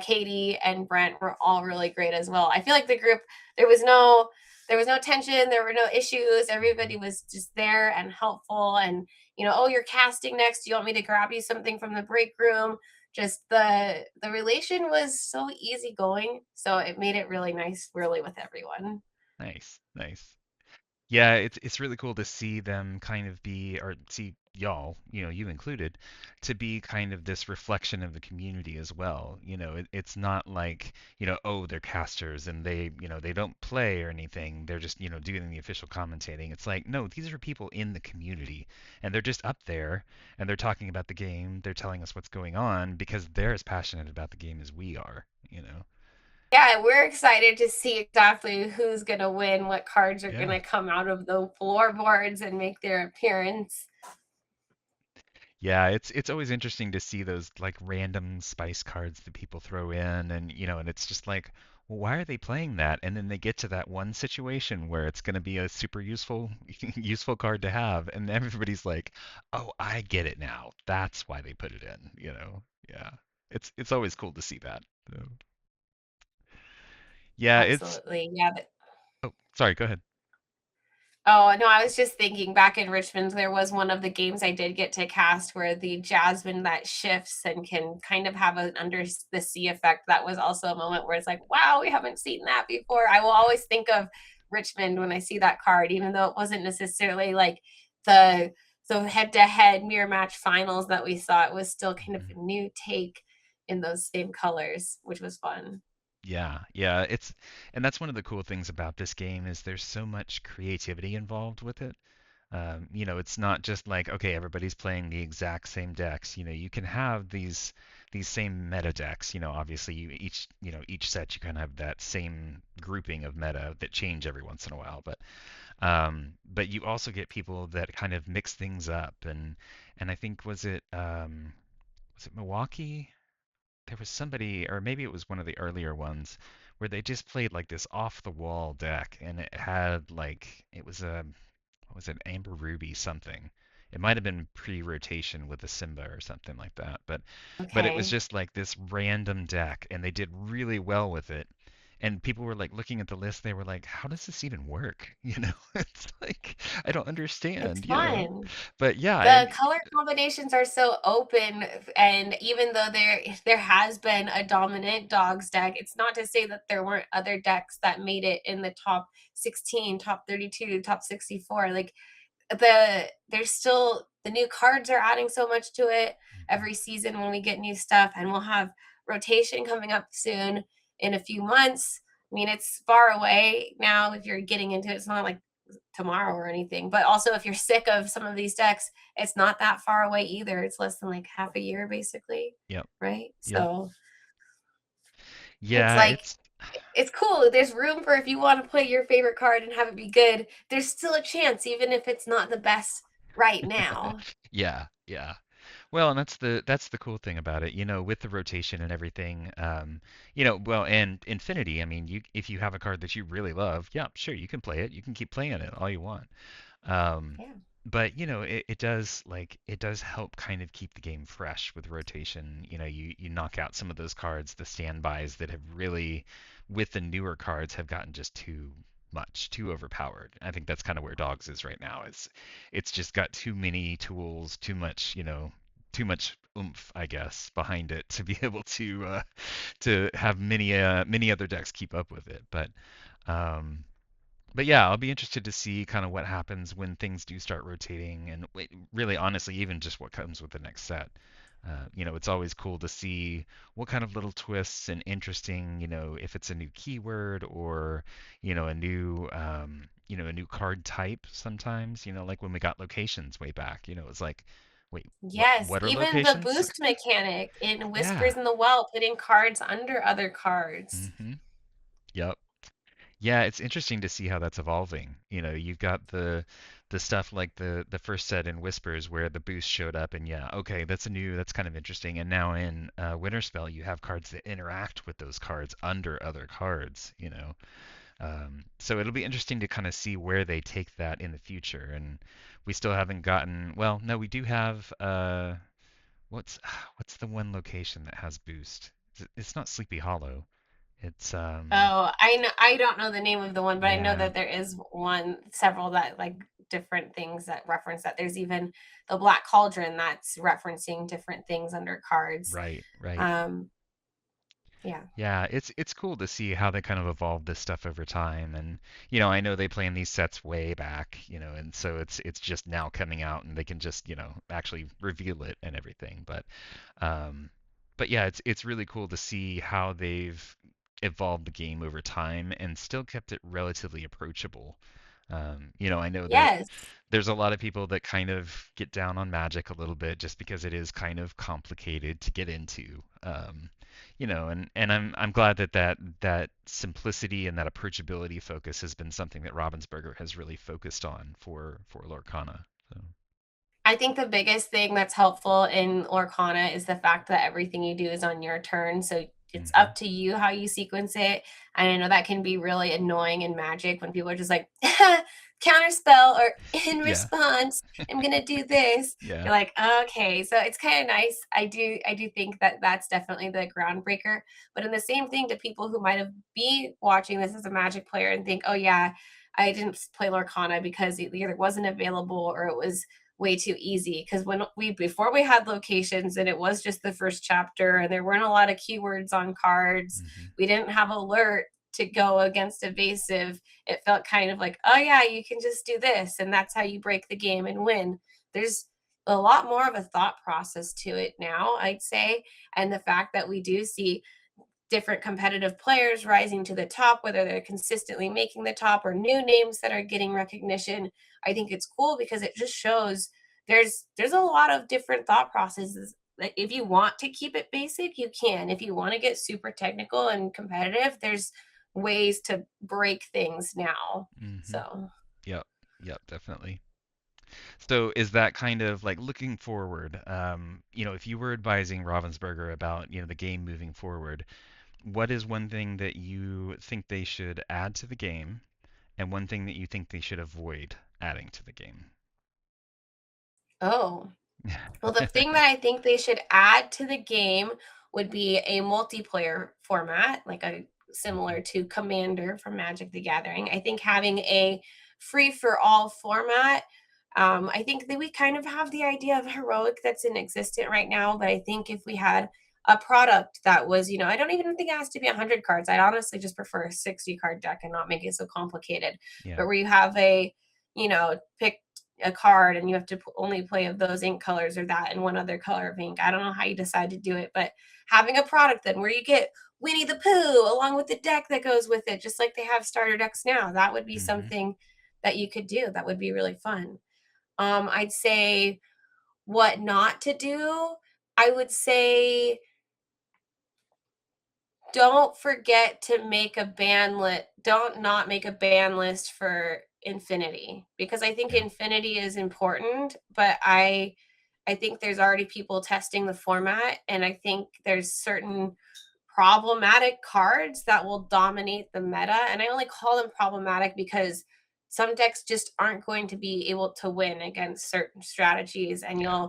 Katie, and Brent were all really great as well. I feel like the group, there was no there was no tension, there were no issues. Everybody was just there and helpful, and oh, you're casting next, do you want me to grab you something from the break room? Just the relation was so easygoing, so it made it really nice really with everyone. Nice, nice. Yeah, it's really cool to see them kind of be, or see y'all, you included, to be kind of this reflection of the community as well. It's not like, oh, they're casters and they don't play or anything. They're just, doing the official commentating. It's like, no, these are people in the community and they're just up there and they're talking about the game. They're telling us what's going on because they're as passionate about the game as we are. Yeah, we're excited to see exactly who's going to win, what cards are going Yeah. to come out of the floorboards and make their appearance. Yeah, it's always interesting to see those like random spice cards that people throw in and and it's just like, well, why are they playing that? And then they get to that one situation where it's going to be a super useful useful card to have, and everybody's like, "Oh, I get it now. That's why they put it in." Yeah. It's always cool to see that. So, yeah, it's. Absolutely. Yeah. Oh, sorry. Go ahead. Oh, no, I was just thinking back in Richmond, there was one of the games I did get to cast where the jasmine that shifts and can kind of have an under the sea effect. That was also a moment where it's like, wow, we haven't seen that before. I will always think of Richmond when I see that card, even though it wasn't necessarily like the the head-to-head mirror match finals that we saw. It was still kind of Mhm. a new take in those same colors, which was fun. Yeah. And that's one of the cool things about this game is there's so much creativity involved with it. It's not just like, okay, everybody's playing the exact same decks. You can have these same meta decks. Obviously each set you kind of have that same grouping of meta that change every once in a while. But you also get people that kind of mix things up and I think was it Milwaukee? There was somebody, or maybe it was one of the earlier ones, where they just played like this off the wall deck and it had like it was a what was it, Amber Ruby something. It might have been pre-rotation with the Simba or something like that, but it was Okay. just like this random deck, and they did really well with it. And people were like looking at the list, they were like, "How does this even work?" It's like I don't It's understand. fun. But yeah, The and color combinations are so open, and even though there has been a dominant dogs deck, it's not to say that there weren't other decks that made it in the top 16, top 32, top 64. Like there's still the new cards are adding so much to it Mhm. every season when we get new stuff, and we'll have rotation coming up soon in a few months. I mean, it's far away now if you're getting into it. It's not like tomorrow or anything. But also, if you're sick of some of these decks, it's not that far away either. It's less than like half a year, basically, Yep, right? yep. So it's Yeah, like it's it's cool. There's room for if you want to play your favorite card and have it be good. There's still a chance, even if it's not the best right now. yeah. Well, and that's the cool thing about it, with the rotation and everything. Well, and Infinity, I mean, you if you have a card that you really love, yeah, sure, you can play it. You can keep playing it all you want. Um, Yeah. but it does help kind of keep the game fresh with rotation. You knock out some of those cards, the standbys that have really, with the newer cards, have gotten just too much, too overpowered. I think that's kind of where Dogs is right now. It's just got too many tools, too much oomph, I guess, behind it to be able to have many other decks keep up with it. Um, but yeah, I'll be interested to see kind of what happens when things do start rotating, and really, honestly, even just what comes with the next set. It's always cool to see what kind of little twists and interesting, if it's a new keyword or, a new card type sometimes, like when we got locations way back, it's like, wait, Yes, what are even the locations? boost mechanic in Yeah. Whispers in the Well, putting cards under other cards. hmm Yep. Yeah, it's interesting to see how that's evolving. You've got the stuff like the first set in Whispers where the boost showed up, and yeah, okay, that's kind of interesting. And now in Winterspell, you have cards that interact with those cards under other cards. So it'll be interesting to kind of see where they take that in the future. And we still haven't gotten, well, no, we do have what's what's the one location that has boost? It's not Sleepy Hollow. It's Oh, I don't know the name of the one, but I know yeah, that there is one, several that like different things that reference that. There's even the Black Cauldron that's referencing different things under cards. right. Um, yeah. Yeah, it's cool to see how they kind of evolve this stuff over time. And I know they planned these sets way back, and so it's just now coming out and they can just, actually reveal it and everything. But yeah, it's really cool to see how they've evolved the game over time and still kept it relatively approachable. I know that Yes. there's a lot of people that kind of get down on Magic a little bit just because it is kind of complicated to get into. And I'm glad that simplicity and that approachability focus has been something that Ravensburger has really focused on for Lorcana. So, I think the biggest thing that's helpful in Lorcana is the fact that everything you do is on your turn. So it's Hmm. up to you how you sequence it. And I know that can be really annoying in Magic when people are just like, counterspell or in Yeah. response, I'm gonna do this. Yeah. You're like, okay, so it's kind of nice. I do think that that's definitely the groundbreaker. But in the same thing to people who might have be watching this as a Magic player and think, oh yeah, I didn't play Lorcana because it either wasn't available or it was way too easy. Because when we before we had locations and it was just the first chapter and there weren't a lot of keywords on cards, Hmm. we didn't have alert to go against evasive. It felt kind of like, oh yeah, you can just do this and that's how you break the game and win. There's a lot more of a thought process to it now, I'd say. And the fact that we do see different competitive players rising to the top, whether they're consistently making the top or new names that are getting recognition. I think it's cool because it just shows there's a lot of different thought processes. Like if you want to keep it basic, you can. If you want to get super technical and competitive, there's ways to break things now. Hmm. So, Yep. Yep, definitely. So is that kind of like looking forward, if you were advising Ravensburger about, the game moving forward, what is one thing that you think they should add to the game and one thing that you think they should avoid adding to the game? oh, well, the thing that I think they should add to the game would be a multiplayer format, like a Hmm. similar to Commander from Magic the Gathering. I think having a free for all format. I think that we kind of have the idea of heroic that's in existent right now, but I think if we had a product that was, I don't even think it has to be 100 cards. I'd honestly just prefer a 60 card deck and not make it so complicated. Yeah. But where you have pick a card and you have to only play of those ink colors or that and one other color of ink. I don't know how you decide to do it, but having a product then where you get Winnie the Pooh along with the deck that goes with it, just like they have starter decks now, that would be Hmm. something that you could do. That would be really fun. I'd say what not to do. I would say don't forget to make a ban list. Don't not make a ban list for Infinity because I think Yeah. Infinity is important, but I think there's already people testing the format and I think there's certain problematic cards that will dominate the meta and I only call them problematic because some decks just aren't going to be able to win against certain strategies and Yeah.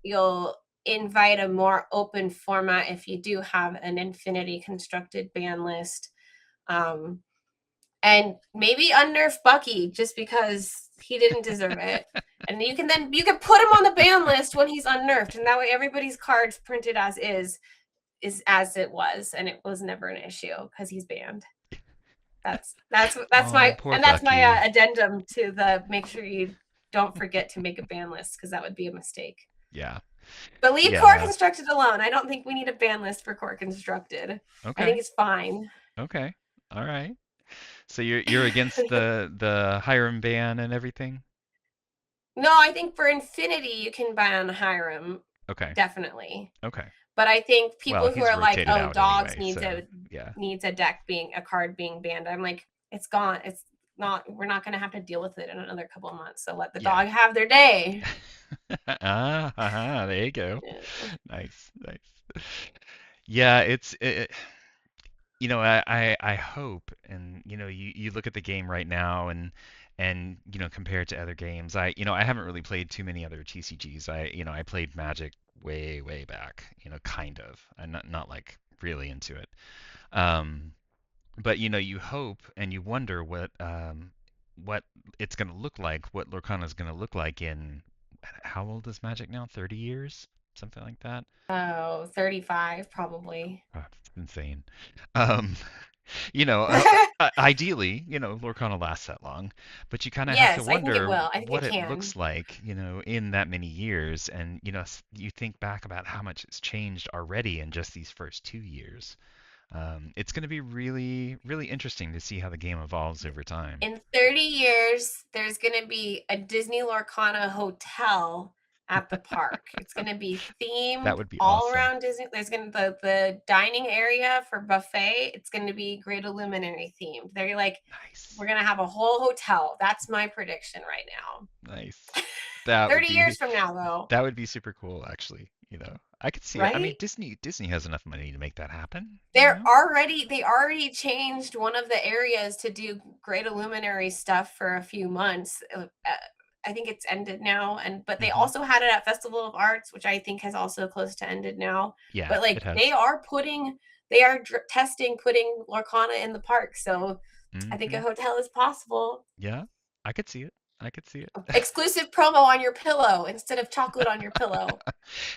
you'll invite a more open format if you do have an infinity constructed ban list. Um, and maybe unnerf Bucky just because he didn't deserve it. And you can put him on the ban list when he's unnerfed, and that way everybody's cards printed as is as it was, and it was never an issue because he's banned. That's Oh, my poor and that's my Bucky. addendum to the make sure you don't forget to make a ban list because that would be a mistake. Yeah. But leave core Yeah. constructed alone. I don't think we need a ban list for core constructed. I think Okay. it's fine. Okay. All right. So you're against the Hiram ban and everything? No, I think for Infinity you can ban Hiram, Okay. definitely. Okay. But I think Well, people who he's are like, rotated "Oh, out dogs anyway, so yeah. needs a deck being a card being banned," I'm like, it's gone. It's not. We're not going to have to deal with it in another couple of months. So let the Yeah. dog have their day. Ah, haha, there you go. Yeah. Nice, nice. Yeah, I hope, and you look at the game right now, and compare it to other games. I haven't really played too many other TCGs. I played Magic way, way back. Kind of. I'm not like really into it. Um, but you hope and you wonder what it's going to look like, what Lorcana is going to look like in how old is Magic now? 30 years, something like that. Oh, 35 probably. Oh, it's insane. Um, ideally, Lorcana lasts that long, but you kind of have to Yes, I think it wonder will. I think what it it can. looks like, in that many years, and you think back about how much it's changed already in just these first 2 years. It's going to be really, really interesting to see how the game evolves over time. In 30 years, there's going to be a Disney Lorcana hotel at the park. It's going to be That themed would be all awesome. around Disney. There's going to the dining area for buffet. It's going to be Great Illuminary themed. They're like, Nice, we're going to have a whole hotel. That's my prediction right now. nice. That would 30 be years from now, though. that would be super cool, actually. I could see it. I mean, right? Disney has enough money to make that happen, you They're know? already they already changed one of the areas to do Great Illuminary stuff for a few months. I think it's ended now, and but they Hmm. also had it at Festival of Arts, which I think has also close to ended now. Yeah, But it like has. they are testing putting Lorcana in the park, so I think a Hmm. hotel is possible. Yeah, I could see it. I could see it. Exclusive promo on your pillow instead of chocolate on your pillow.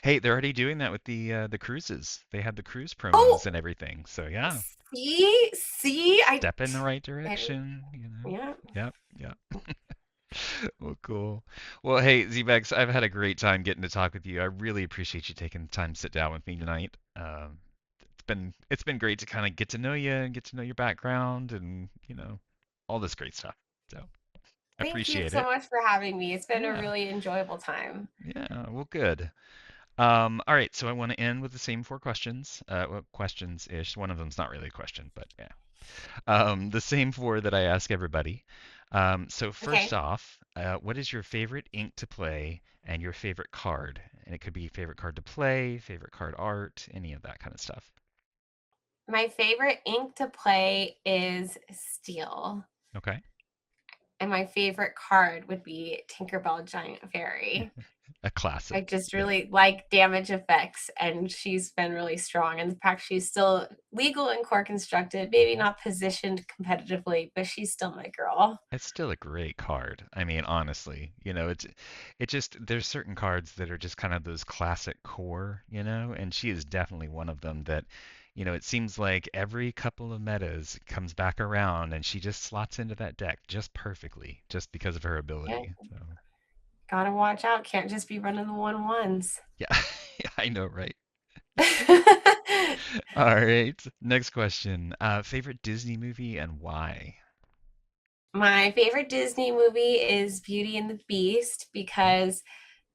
Hey, they're already doing that with the cruises. They had the cruise promos Oh, and everything. So yeah, see, step in the right I direction, you know. yeah. Yep, yep. Well, cool. Well, hey, Z-Bex, I've had a great time getting to talk with you. I really appreciate you taking the time to sit down with me tonight. It's been great to kind of get to know you and get to know your background and, all this great stuff. So, I Thank you appreciate so it. much for having me. It's been a Yeah. really enjoyable time. Yeah, well, good. All right, so I want to end with the same four questions. Well, questions-ish. One of them's not really a question, but yeah. The same four that I ask everybody. So first Okay. off, what is your favorite ink to play and your favorite card? And it could be favorite card to play, favorite card art, any of that kind of stuff. My favorite ink to play is steel. Okay. And my favorite card would be Tinkerbell Giant Fairy. A I classic. just Yeah. really like damage effects, and she's been really strong. And the fact she's still legal and core constructed, maybe Mhm. not positioned competitively, but she's still my girl. It's still a great card. I mean, honestly, it just there's certain cards that are just kind of those classic core, and she is definitely one of them that, it seems like every couple of metas comes back around and she just slots into that deck just perfectly, just because of her Yeah, ability. So, gotta watch out. Can't just be running the 1/1s. yeah, yeah, I know, right? All right. Next question. Favorite Disney movie and why? My favorite Disney movie is Beauty and the Beast Okay. because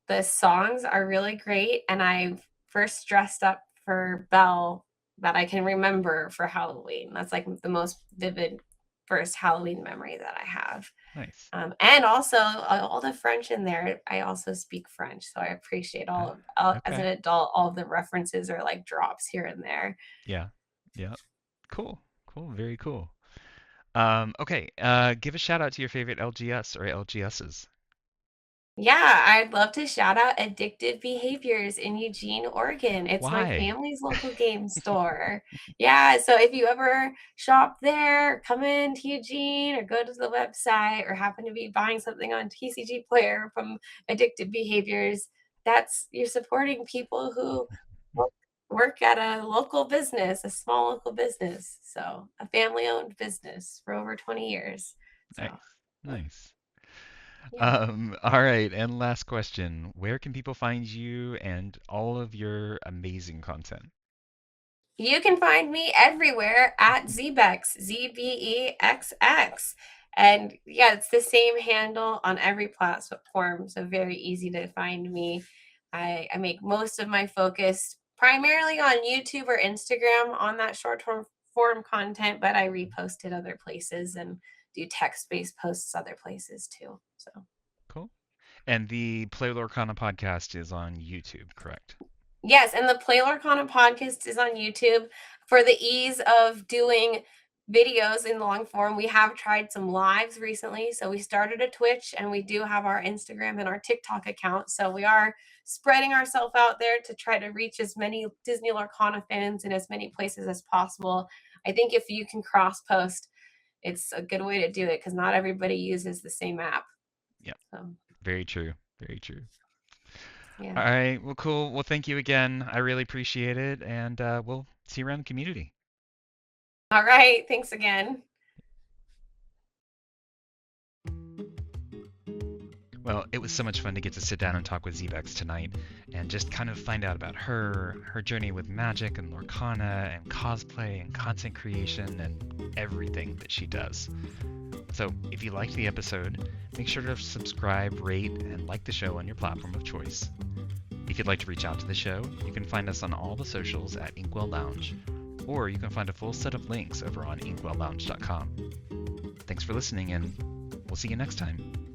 the songs are really great, and I first dressed up for Belle that I can remember for Halloween. That's like the most vivid first Halloween memory that I have. Nice. And also all the French in there. I also speak French, so I appreciate Uh, as an okay. adult, all of the references are like drops here and there. Yeah. Yeah. Cool. Cool. Very cool. Okay. Give a shout out to your favorite LGS or LGSs. Yeah, I'd love to shout out Addictive Behaviors in Eugene, Oregon. It's my Why? family's local game store. Yeah, so if you ever shop there, come into Eugene or go to the website or happen to be buying something on TCG Player from Addictive Behaviors, that's you're supporting people who work work at a local business, a small local business. So, a family-owned business for over 20 years. So, Nice. Nice. yeah. All right. And last question. Where can people find you and all of your amazing content? You can find me everywhere at Zbex, ZBEXX. And yeah, it's the same handle on every platform, so very easy to find me. I make most of my focus primarily on YouTube or Instagram on that short form content, but I repost it other places and do text based posts other places too. So Cool. And the Play Lorcana podcast is on YouTube, correct? yes, and the Play Lorcana podcast is on YouTube for the ease of doing videos in long form. We have tried some lives recently. So we started a Twitch and we do have our Instagram and our TikTok account. So we are spreading ourselves out there to try to reach as many Disney Lorcana fans in as many places as possible. I think if you can cross post, it's a good way to do it because not everybody uses the same app. Yep. So Very true. Very true. yeah. All right. Well, cool. Well, thank you again. I really appreciate it. And we'll see you around the community. All right. Thanks again. Well, it was so much fun to get to sit down and talk with Zebex tonight and just kind of find out about her journey with Magic and Lorcana and cosplay and content creation and everything that she does. So, if you liked the episode, make sure to subscribe, rate, and like the show on your platform of choice. If you'd like to reach out to the show, you can find us on all the socials at Inkwell Lounge, or you can find a full set of links over on inkwelllounge.com. Thanks for listening, and we'll see you next time.